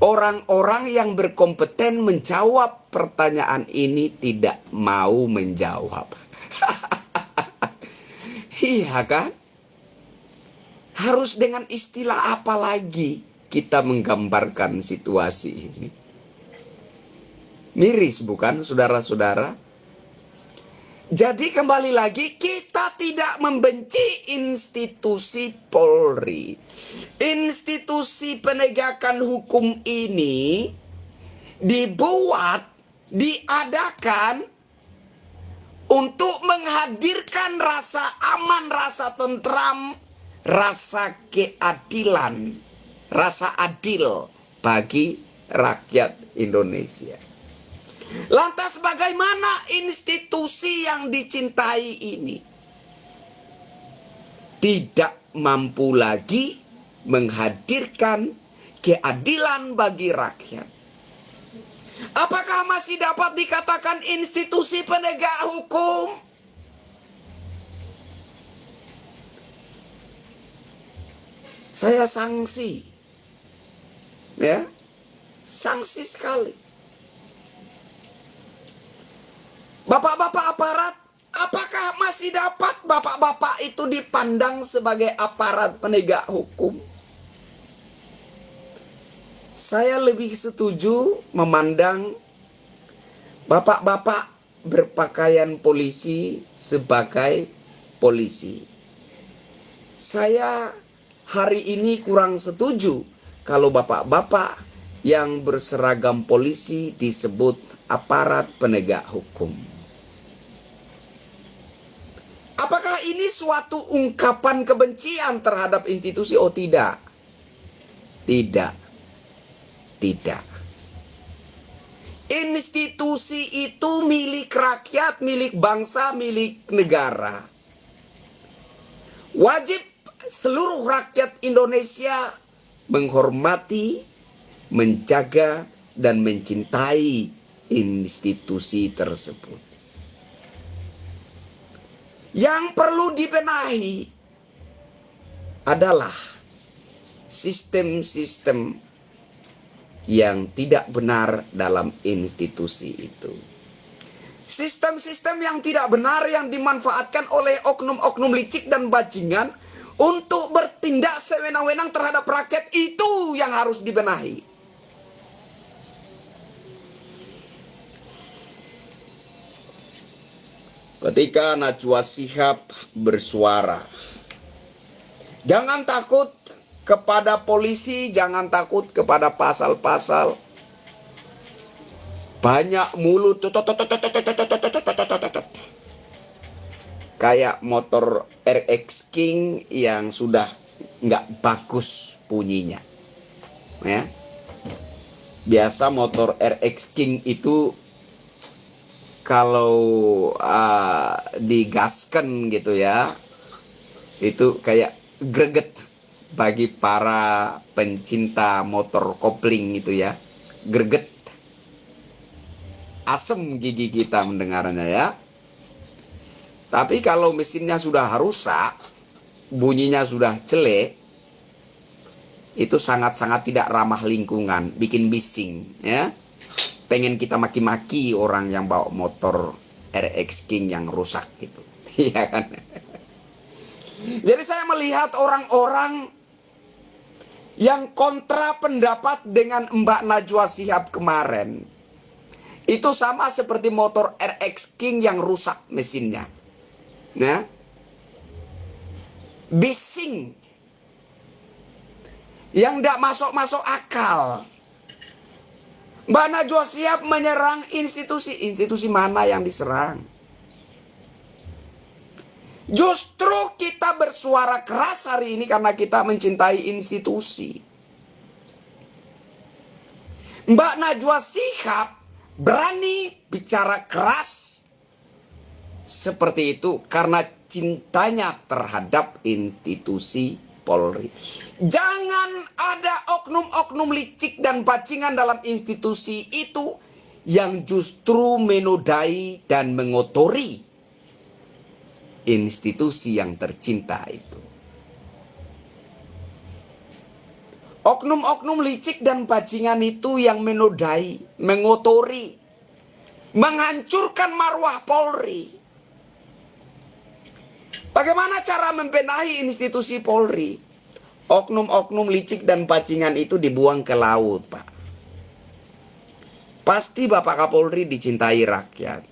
orang-orang yang berkompeten menjawab pertanyaan ini tidak mau menjawab. Iya kan? Harus dengan istilah apa lagi kita menggambarkan situasi ini? Miris bukan, saudara-saudara? Jadi kembali lagi, kita tidak membenci institusi Polri. Institusi penegakan hukum ini dibuat, diadakan untuk menghadirkan rasa aman, rasa tentram, rasa keadilan, rasa adil bagi rakyat Indonesia. Lantas bagaimana institusi yang dicintai ini tidak mampu lagi menghadirkan keadilan bagi rakyat? Apakah masih dapat dikatakan institusi penegak hukum? Saya sanksi. Ya. Sanksi sekali. Bapak-bapak aparat, apakah masih dapat bapak-bapak itu dipandang sebagai aparat penegak hukum? Saya lebih setuju memandang bapak-bapak berpakaian polisi sebagai polisi. Saya hari ini kurang setuju kalau bapak-bapak yang berseragam polisi disebut aparat penegak hukum. Apakah ini suatu ungkapan kebencian terhadap institusi? Oh tidak. Tidak. Tidak. Institusi itu milik rakyat, milik bangsa, milik negara. Wajib seluruh rakyat Indonesia menghormati, menjaga, dan mencintai institusi tersebut. Yang perlu dibenahi adalah sistem-sistem yang tidak benar dalam institusi itu. Sistem-sistem yang tidak benar yang dimanfaatkan oleh oknum-oknum licik dan bajingan untuk bertindak sewenang-wenang terhadap rakyat, itu yang harus dibenahi. Ketika Najwa Shihab bersuara, jangan takut kepada polisi, jangan takut kepada pasal-pasal. Banyak mulut kayak motor RX King yang sudah nggak bagus bunyinya, ya. Biasa motor RX King itu kalau digaskan gitu ya, itu kayak greget bagi para pencinta motor kopling itu ya, greget, asem gigi kita mendengarnya ya. Tapi kalau mesinnya sudah rusak, bunyinya sudah jelek, itu sangat-sangat tidak ramah lingkungan, bikin bising, ya. Pengen kita maki-maki orang yang bawa motor RX King yang rusak gitu. Iya kan? Jadi saya melihat orang-orang yang kontra pendapat dengan Mbak Najwa Shihab kemarin. Itu sama seperti motor RX King yang rusak mesinnya. Nah, bising. Yang tidak masuk-masuk akal. Mbak Najwa Shihab menyerang institusi mana yang diserang? Justru kita bersuara keras hari ini karena kita mencintai institusi. Mbak Najwa Shihab berani bicara keras seperti itu karena cintanya terhadap institusi Polri. Jangan ada oknum-oknum licik dan bajingan dalam institusi itu yang justru menodai dan mengotori institusi yang tercinta itu. Oknum-oknum licik dan bajingan itu yang menodai, mengotori, menghancurkan marwah Polri. Bagaimana cara membenahi institusi Polri? Oknum-oknum licik dan bajingan itu dibuang ke laut, Pak. Pasti Bapak Kapolri dicintai rakyat.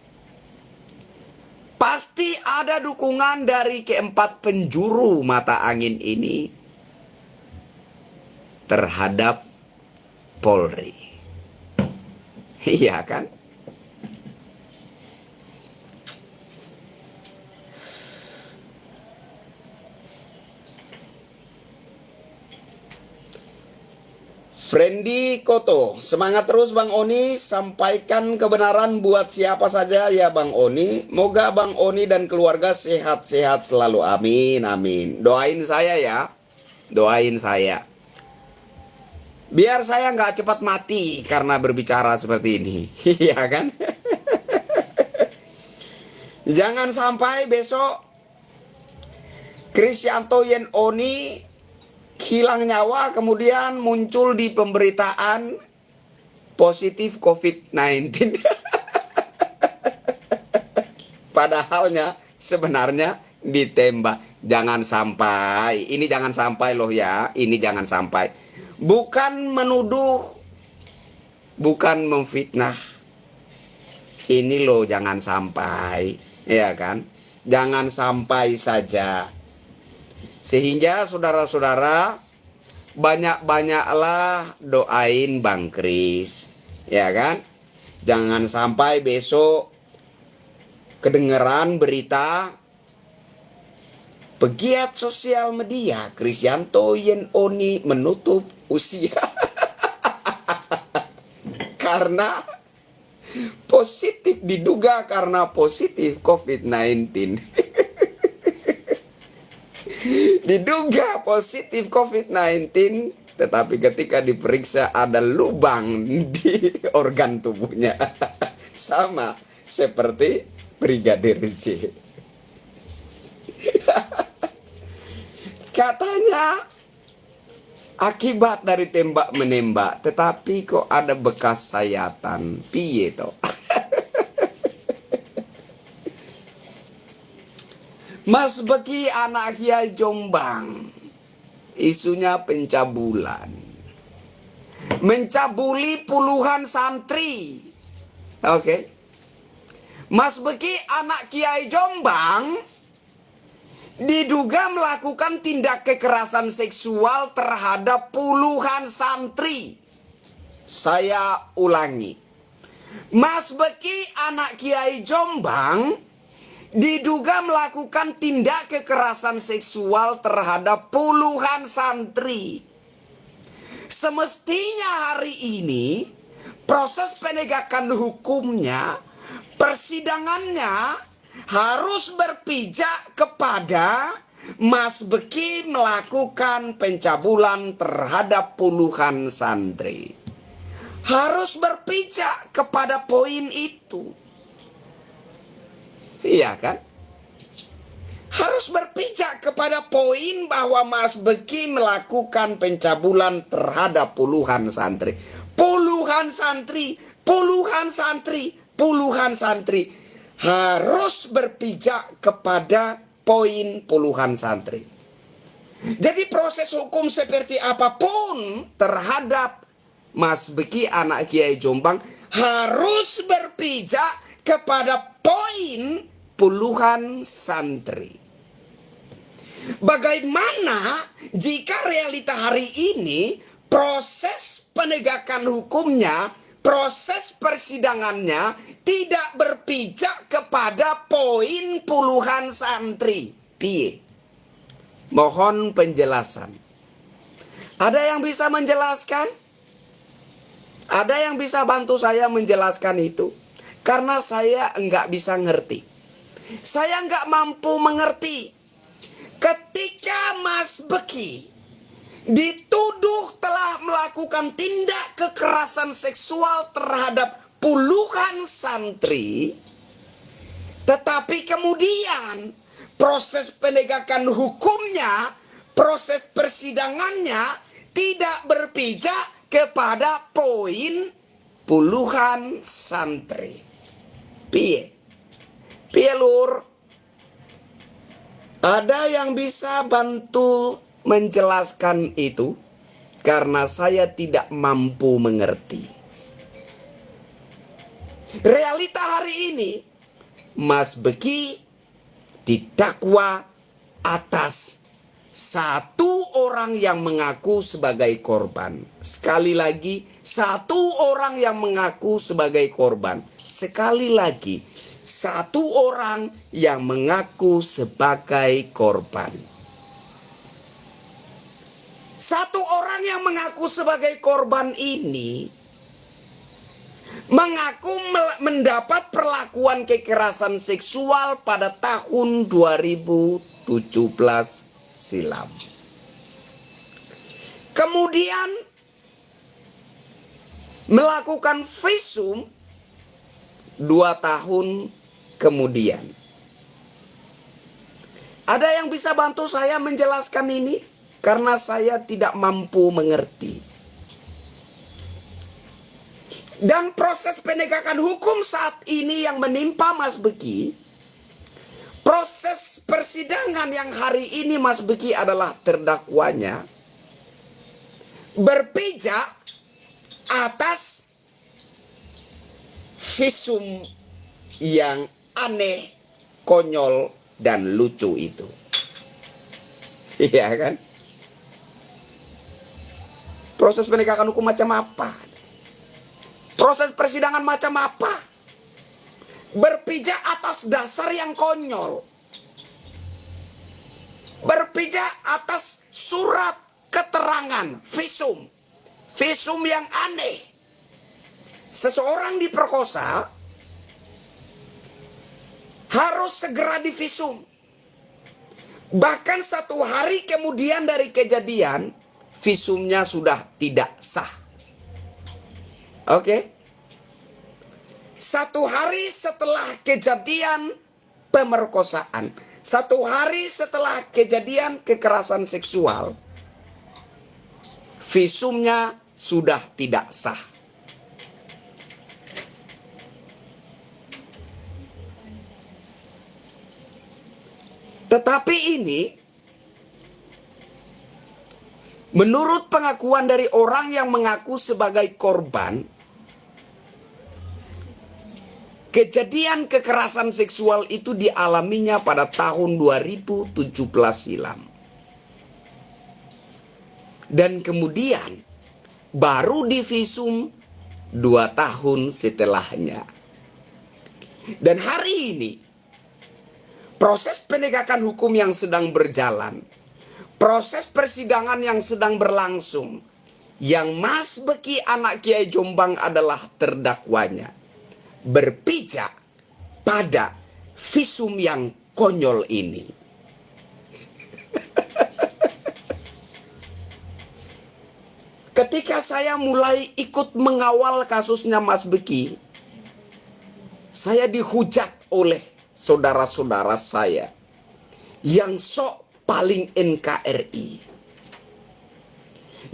Pasti ada dukungan dari keempat penjuru mata angin ini terhadap Polri. Iya kan? Friendly Koto, semangat terus Bang Oni, sampaikan kebenaran buat siapa saja ya Bang Oni. Moga Bang Oni dan keluarga sehat-sehat selalu, amin, amin. Doain saya ya, doain saya. Biar saya nggak cepat mati karena berbicara seperti ini, iya kan? Jangan sampai besok Krisyanto Yen Oni hilang nyawa, kemudian muncul di pemberitaan positif COVID-19. Padahalnya sebenarnya ditembak. Jangan sampai, ini jangan sampai loh ya, ini jangan sampai. Bukan menuduh, bukan memfitnah. Ini loh jangan sampai, ya kan? Jangan sampai saja. Sehingga saudara-saudara banyak-banyaklah doain Bang Kris, ya kan? Jangan sampai besok kedengeran berita pegiat sosial media Krisyanto Yen Oni menutup usia karena positif, diduga karena positif COVID-19. Diduga positif COVID-19, tetapi ketika diperiksa ada lubang di organ tubuhnya. Sama seperti Brigadir J. Katanya akibat dari tembak-menembak, tetapi kok ada bekas sayatan. Piye toh? Mas Beki anak Kiai Jombang, isunya pencabulan. Mencabuli puluhan santri. Oke. Mas Beki anak Kiai Jombang diduga melakukan tindak kekerasan seksual terhadap puluhan santri. Saya ulangi. Mas Beki anak Kiai Jombang diduga melakukan tindak kekerasan seksual terhadap puluhan santri. Semestinya hari ini proses penegakan hukumnya, persidangannya harus berpijak kepada Mas Beki melakukan pencabulan terhadap puluhan santri. Harus berpijak kepada poin itu. Iya kan? harus berpijak kepada poin bahwa Mas Beki melakukan pencabulan terhadap puluhan santri. Puluhan santri, puluhan santri, puluhan santri. Harus berpijak kepada poin puluhan santri. Jadi proses hukum seperti apapun terhadap Mas Beki anak Kiai Jombang harus berpijak kepada poin puluhan santri. Bagaimana jika realita hari ini proses penegakan hukumnya, proses persidangannya tidak berpijak kepada poin puluhan santri? Piye? Mohon penjelasan. Ada yang bisa menjelaskan? Ada yang bisa bantu saya menjelaskan itu? Karena saya enggak bisa ngerti. Saya enggak mampu mengerti. Ketika Mas Beki dituduh telah melakukan tindak kekerasan seksual terhadap puluhan santri, tetapi kemudian proses penegakan hukumnya, proses persidangannya tidak berpijak kepada poin puluhan santri. Piye? Piye lur? Ada yang bisa bantu menjelaskan itu? Karena saya tidak mampu mengerti. Realita hari ini, Mas Beki didakwa atas satu orang yang mengaku sebagai korban. Sekali lagi, satu orang yang mengaku sebagai korban. Sekali lagi, satu orang yang mengaku sebagai korban. Satu orang yang mengaku sebagai korban ini mengaku mendapat perlakuan kekerasan seksual pada tahun 2017 silam. Kemudian melakukan visum 2 tahun kemudian. Ada yang bisa bantu saya menjelaskan ini? Karena saya tidak mampu mengerti. Dan proses penegakan hukum saat ini yang menimpa Mas Beki, proses persidangan yang hari ini Mas Beki adalah terdakwanya, berpijak atas visum yang aneh, konyol, dan lucu itu. Iya kan? Proses penegakan hukum macam apa? Proses persidangan macam apa? Berpijak atas dasar yang konyol. Berpijak atas surat keterangan, visum. Visum yang aneh. Seseorang diperkosa harus segera divisum. Bahkan 1 hari kemudian dari kejadian, visumnya sudah tidak sah. Oke. 1 hari setelah kejadian pemerkosaan, 1 hari setelah kejadian kekerasan seksual, visumnya sudah tidak sah. Tetapi ini menurut pengakuan dari orang yang mengaku sebagai korban, kejadian kekerasan seksual itu dialaminya pada tahun 2017 silam. Dan kemudian baru divisum 2 tahun setelahnya. Dan hari ini proses penegakan hukum yang sedang berjalan, proses persidangan yang sedang berlangsung, yang Mas Beki anak Kiai Jombang adalah terdakwanya, berpijak pada visum yang konyol ini. Ketika saya mulai ikut mengawal kasusnya Mas Beki, saya dihujat oleh saudara-saudara saya yang sok paling NKRI,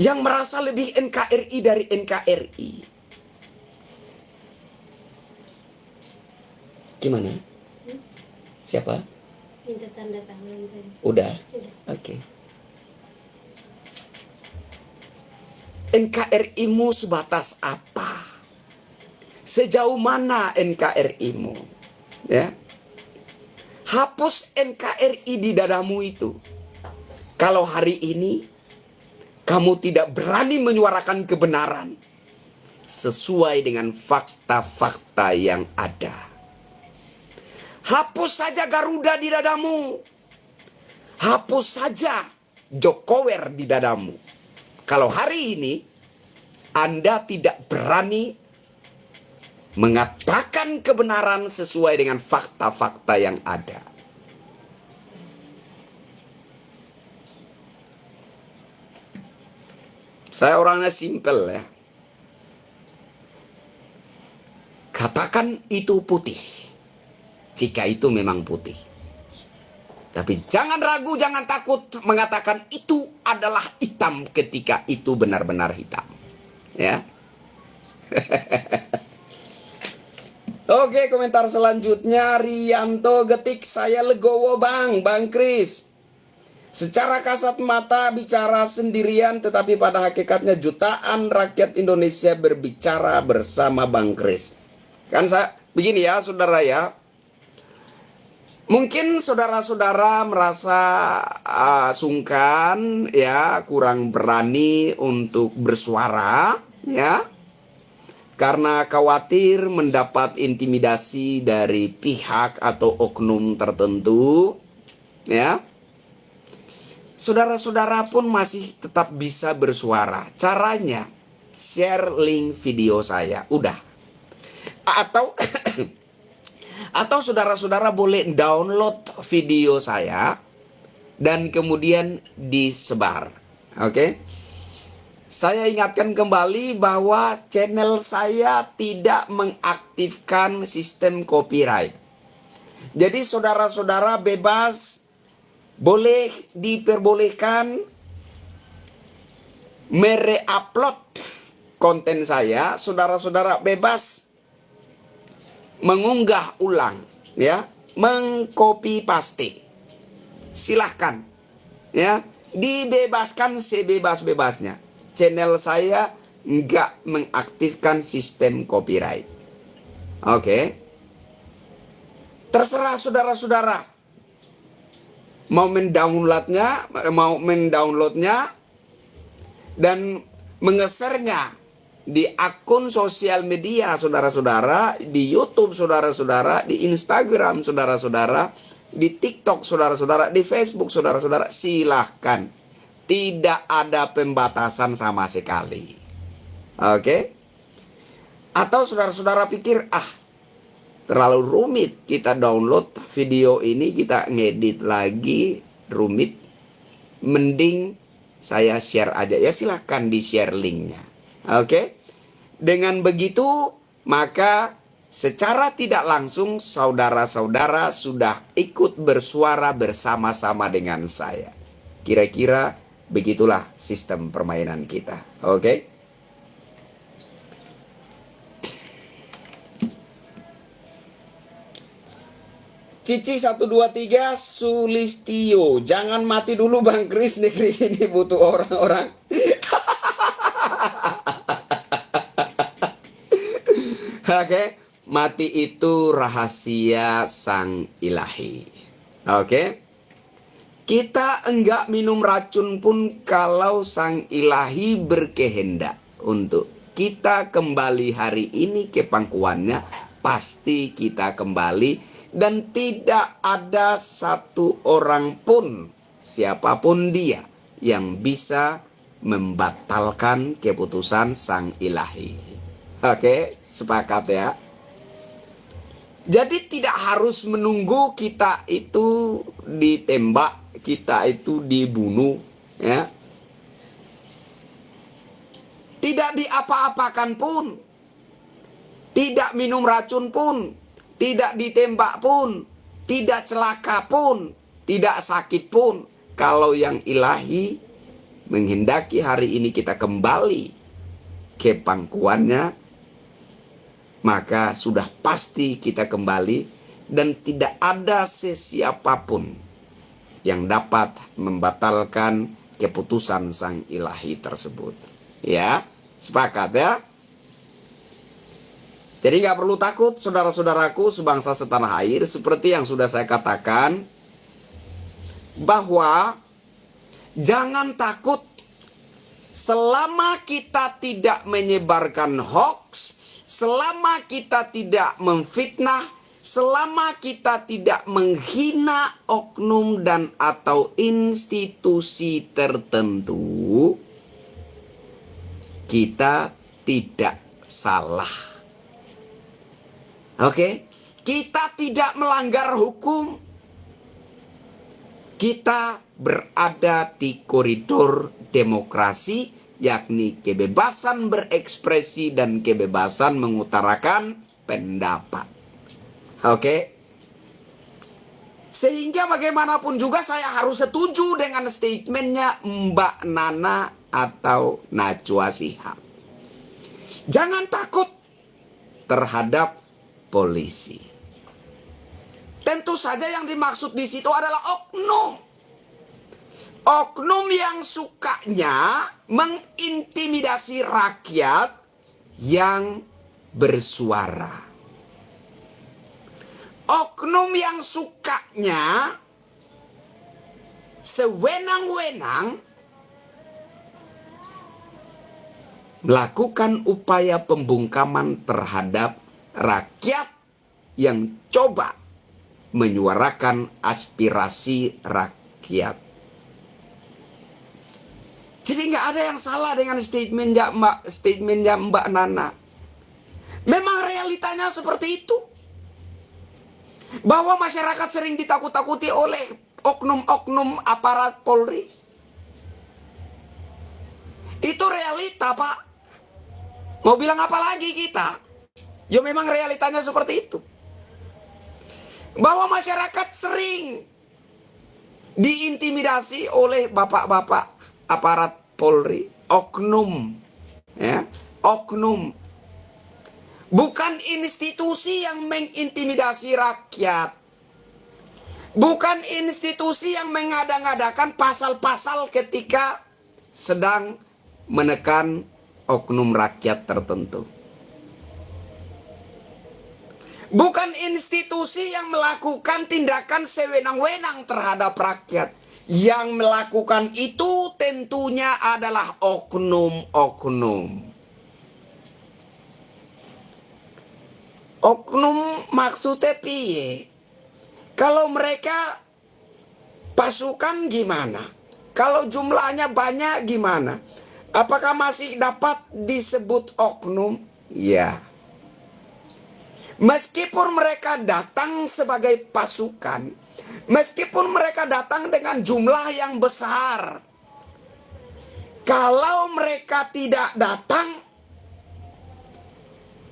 yang merasa lebih NKRI dari NKRI. Gimana? Siapa? Minta tanda tangan tadi. Udah? Sudah. Oke. NKRI-mu sebatas apa? Sejauh mana NKRI-mu? Ya. Hapus NKRI di dadamu itu. Kalau hari ini kamu tidak berani menyuarakan kebenaran sesuai dengan fakta-fakta yang ada. Hapus saja Garuda di dadamu. Hapus saja Jokower di dadamu. Kalau hari ini Anda tidak berani mengatakan kebenaran sesuai dengan fakta-fakta yang ada. Saya orangnya simpel ya. Katakan itu putih, jika itu memang putih. Tapi jangan ragu, jangan takut mengatakan itu adalah hitam ketika itu benar-benar hitam. Ya. Oke, komentar selanjutnya Rianto getik, saya legowo Bang Kris. Secara kasat mata bicara sendirian, tetapi pada hakikatnya jutaan rakyat Indonesia berbicara bersama Bang Kris. Kan saya begini ya, saudara ya. Mungkin saudara-saudara merasa sungkan ya, kurang berani untuk bersuara ya. Karena khawatir mendapat intimidasi dari pihak atau oknum tertentu ya. Saudara-saudara pun masih tetap bisa bersuara. Caranya share link video saya, udah. Atau saudara-saudara boleh download video saya dan kemudian disebar. Oke? Saya ingatkan kembali bahwa channel saya tidak mengaktifkan sistem copyright. Jadi saudara-saudara bebas, boleh diperbolehkan mere-upload konten saya. Saudara-saudara bebas mengunggah ulang, ya, mengcopy paste. Silahkan, ya, dibebaskan sebebas-bebasnya. Channel saya nggak mengaktifkan sistem copyright. Oke. Terserah saudara-saudara mau mendownloadnya dan mengesernya di akun sosial media saudara-saudara, di YouTube saudara-saudara, di Instagram saudara-saudara, di TikTok saudara-saudara, di Facebook saudara-saudara, silahkan. Tidak ada pembatasan sama sekali. Oke? Atau saudara-saudara pikir, terlalu rumit kita download video ini, kita ngedit lagi, rumit. Mending saya share aja. Ya silahkan di-share linknya. Oke? Dengan begitu, maka secara tidak langsung saudara-saudara sudah ikut bersuara bersama-sama dengan saya. Kira-kira begitulah sistem permainan kita. Oke? Cici 123 Sulistio, jangan mati dulu Bang Kris, negeri ini butuh orang-orang. Oke, mati itu rahasia sang ilahi. Oke, kita enggak minum racun pun kalau sang ilahi berkehendak untuk kita kembali hari ini ke pangkuannya, pasti kita kembali. Dan tidak ada satu orang pun, siapapun dia, yang bisa membatalkan keputusan sang ilahi. Oke, sepakat ya. Jadi tidak harus menunggu kita itu ditembak, kita itu dibunuh, ya. Tidak diapa-apakan pun, tidak minum racun pun, tidak ditembak pun, tidak celaka pun, tidak sakit pun, kalau yang ilahi menghendaki hari ini kita kembali ke pangkuannya, maka sudah pasti kita kembali dan tidak ada sesiapapun yang dapat membatalkan keputusan sang ilahi tersebut. Ya, sepakat ya? Jadi nggak perlu takut saudara-saudaraku sebangsa setanah air, seperti yang sudah saya katakan, bahwa jangan takut selama kita tidak menyebarkan hoax, selama kita tidak memfitnah, selama kita tidak menghina oknum dan atau institusi tertentu, kita tidak salah. Oke? Kita tidak melanggar hukum. Kita berada di koridor demokrasi, yakni kebebasan berekspresi dan kebebasan mengutarakan pendapat. Oke? Sehingga bagaimanapun juga saya harus setuju dengan statementnya Mbak Nana atau Najwa Shihab. Jangan takut terhadap polisi. Tentu saja yang dimaksud di situ adalah oknum. Oknum yang sukanya mengintimidasi rakyat yang bersuara. Oknum yang sukanya sewenang-wenang melakukan upaya pembungkaman terhadap rakyat yang coba menyuarakan aspirasi rakyat. Jadi nggak ada yang salah dengan statementnya Mbak Nana. Memang realitanya seperti itu. Bahwa masyarakat sering ditakut-takuti oleh oknum-oknum aparat Polri. Itu realita, Pak. Mau bilang apa lagi kita? Ya memang realitanya seperti itu. Bahwa masyarakat sering diintimidasi oleh bapak-bapak aparat Polri, oknum, ya, oknum. Bukan institusi yang mengintimidasi rakyat. Bukan institusi yang mengada-ngadakan pasal-pasal ketika sedang menekan oknum rakyat tertentu. Bukan institusi yang melakukan tindakan sewenang-wenang terhadap rakyat. Yang melakukan itu tentunya adalah oknum-oknum. Oknum maksudnya piye? Kalau mereka pasukan gimana? Kalau jumlahnya banyak gimana? Apakah masih dapat disebut oknum? Ya. Meskipun mereka datang sebagai pasukan, meskipun mereka datang dengan jumlah yang besar, kalau mereka tidak datang,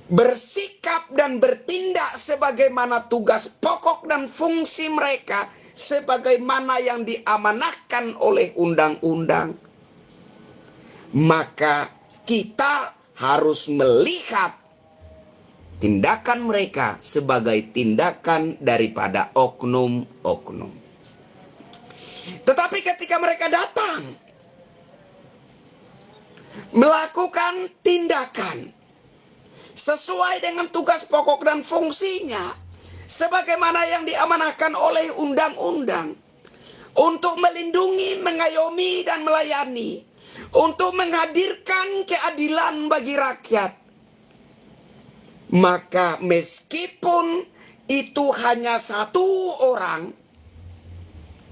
bersikap dan bertindak sebagaimana tugas pokok dan fungsi mereka, sebagaimana yang diamanahkan oleh undang-undang, maka kita harus melihat tindakan mereka sebagai tindakan daripada oknum-oknum. Tetapi ketika mereka datang melakukan tindakan sesuai dengan tugas pokok dan fungsinya, sebagaimana yang diamanahkan oleh undang-undang, untuk melindungi, mengayomi, dan melayani, untuk menghadirkan keadilan bagi rakyat, maka meskipun itu hanya satu orang,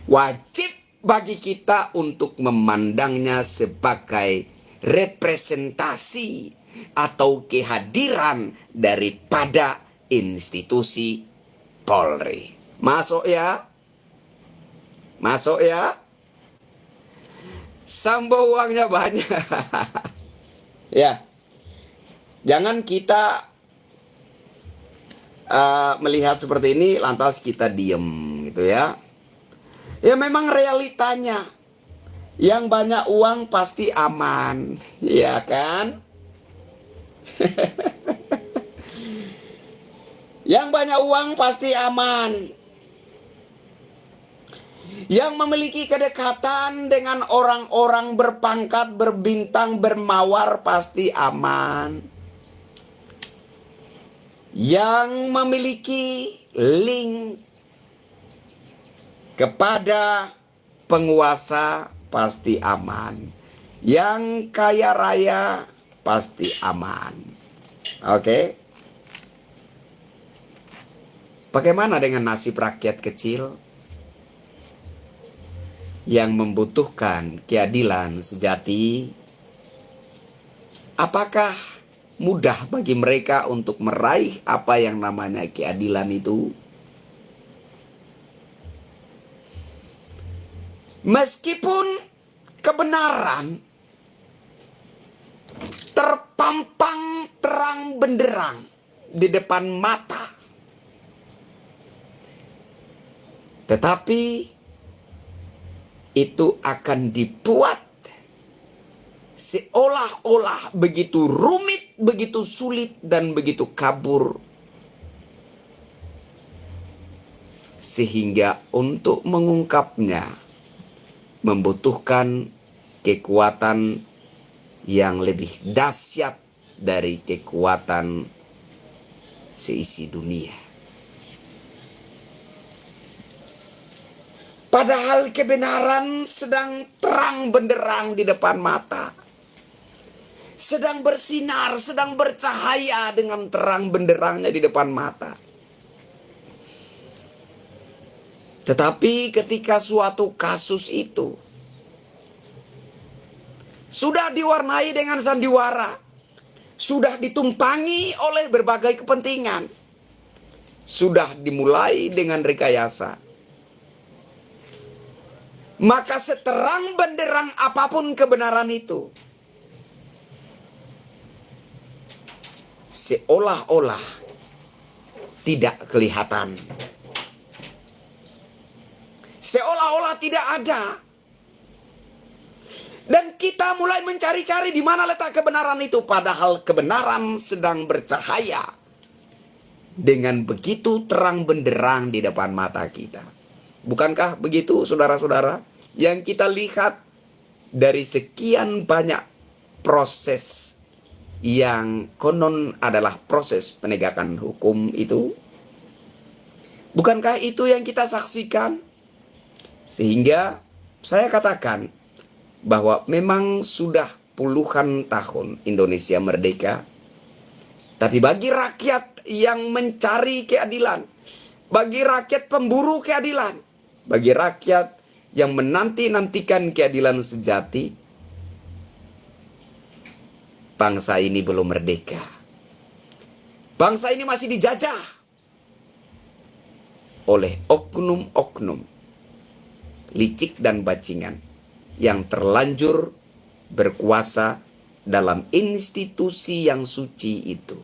wajib bagi kita untuk memandangnya sebagai representasi atau kehadiran daripada institusi Polri. Masuk ya? Masuk ya? Sambo uangnya banyak. Ya. Jangan kita melihat seperti ini lantas kita diem gitu ya. Ya memang realitanya, yang banyak uang pasti aman, ya kan? Yang banyak uang pasti aman. Yang memiliki kedekatan dengan orang-orang berpangkat, berbintang, bermawar pasti aman. Yang memiliki link kepada penguasa pasti aman. Yang kaya raya pasti aman. Oke? Bagaimana dengan nasib rakyat kecil yang membutuhkan keadilan sejati? Apakah mudah bagi mereka untuk meraih apa yang namanya keadilan itu? Meskipun kebenaran terpampang terang benderang di depan mata, tetapi itu akan dibuat seolah-olah begitu rumit, begitu sulit, dan begitu kabur. Sehingga untuk mengungkapnya membutuhkan kekuatan yang lebih dahsyat dari kekuatan seisi dunia. Padahal kebenaran sedang terang benderang di depan mata. Sedang bersinar, sedang bercahaya dengan terang benderangnya di depan mata. Tetapi ketika suatu kasus itu sudah diwarnai dengan sandiwara, sudah ditumpangi oleh berbagai kepentingan, sudah dimulai dengan rekayasa, maka seterang benderang apapun kebenaran itu, seolah-olah tidak kelihatan. Seolah-olah tidak ada. Dan kita mulai mencari-cari di mana letak kebenaran itu. Padahal kebenaran sedang bercahaya dengan begitu terang benderang di depan mata kita. Bukankah begitu, saudara-saudara? Yang kita lihat dari sekian banyak proses yang konon adalah proses penegakan hukum itu. Bukankah itu yang kita saksikan? Sehingga saya katakan bahwa memang sudah puluhan tahun Indonesia merdeka. Tapi bagi rakyat yang mencari keadilan, bagi rakyat pemburu keadilan, bagi rakyat yang menanti-nantikan keadilan sejati, bangsa ini belum merdeka. Bangsa ini masih dijajah oleh oknum-oknum licik dan bajingan yang terlanjur berkuasa dalam institusi yang suci itu.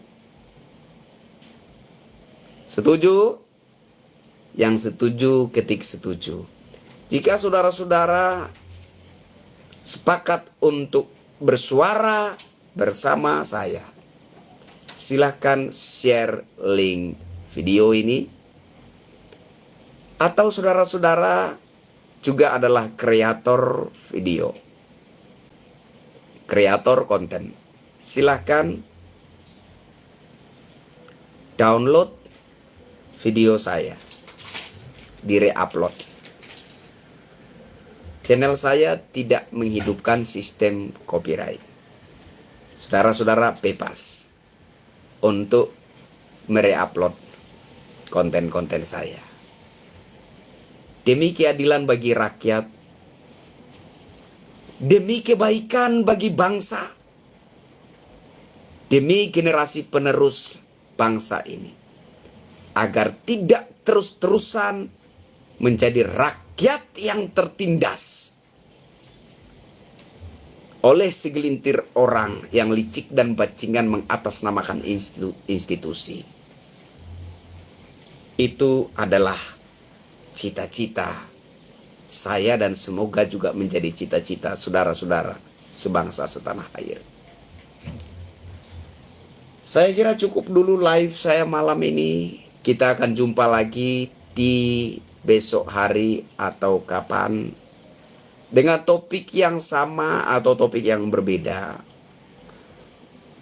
Setuju? Yang setuju ketik setuju. Jika saudara-saudara sepakat untuk bersuara bersama saya, silahkan share link video ini. Atau saudara-saudara juga adalah kreator video, kreator konten, silahkan download video saya, di-re-upload. Channel saya tidak menghidupkan sistem copyright. Saudara-saudara bebas untuk mere-upload konten-konten saya. Demi keadilan bagi rakyat, demi kebaikan bagi bangsa, demi generasi penerus bangsa ini, agar tidak terus-terusan menjadi rakyat yang tertindas oleh segelintir orang yang licik dan bajingan mengatasnamakan institusi. Itu adalah cita-cita saya dan semoga juga menjadi cita-cita saudara-saudara sebangsa setanah air. Saya kira cukup dulu live saya malam ini. Kita akan jumpa lagi di besok hari atau kapan dengan topik yang sama atau topik yang berbeda.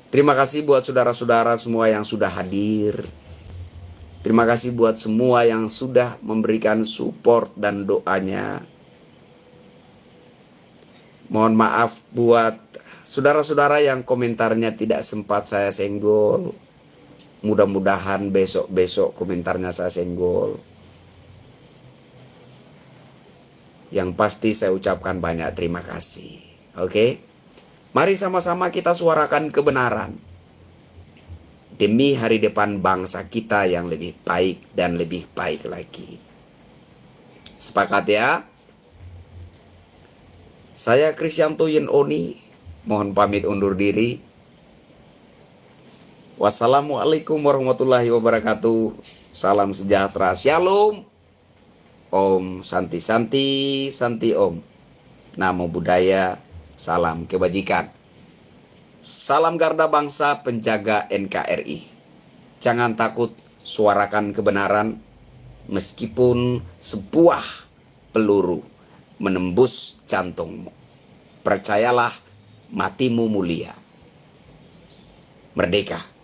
Terima kasih buat saudara-saudara semua yang sudah hadir. Terima kasih buat semua yang sudah memberikan support dan doanya. Mohon maaf buat saudara-saudara yang komentarnya tidak sempat saya senggol. Mudah-mudahan besok-besok komentarnya saya senggol. Yang pasti saya ucapkan banyak terima kasih. Oke? Mari sama-sama kita suarakan kebenaran. Demi hari depan bangsa kita yang lebih baik dan lebih baik lagi. Sepakat ya? Saya Krisyanto Yen Oni, mohon pamit undur diri. Wassalamualaikum warahmatullahi wabarakatuh. Salam sejahtera. Shalom. Om Santi Santi Santi Om. Namo Buddhaya. Salam kebajikan. Salam Garda Bangsa penjaga NKRI. Jangan takut suarakan kebenaran meskipun sebuah peluru menembus jantungmu. Percayalah matimu mulia. Merdeka.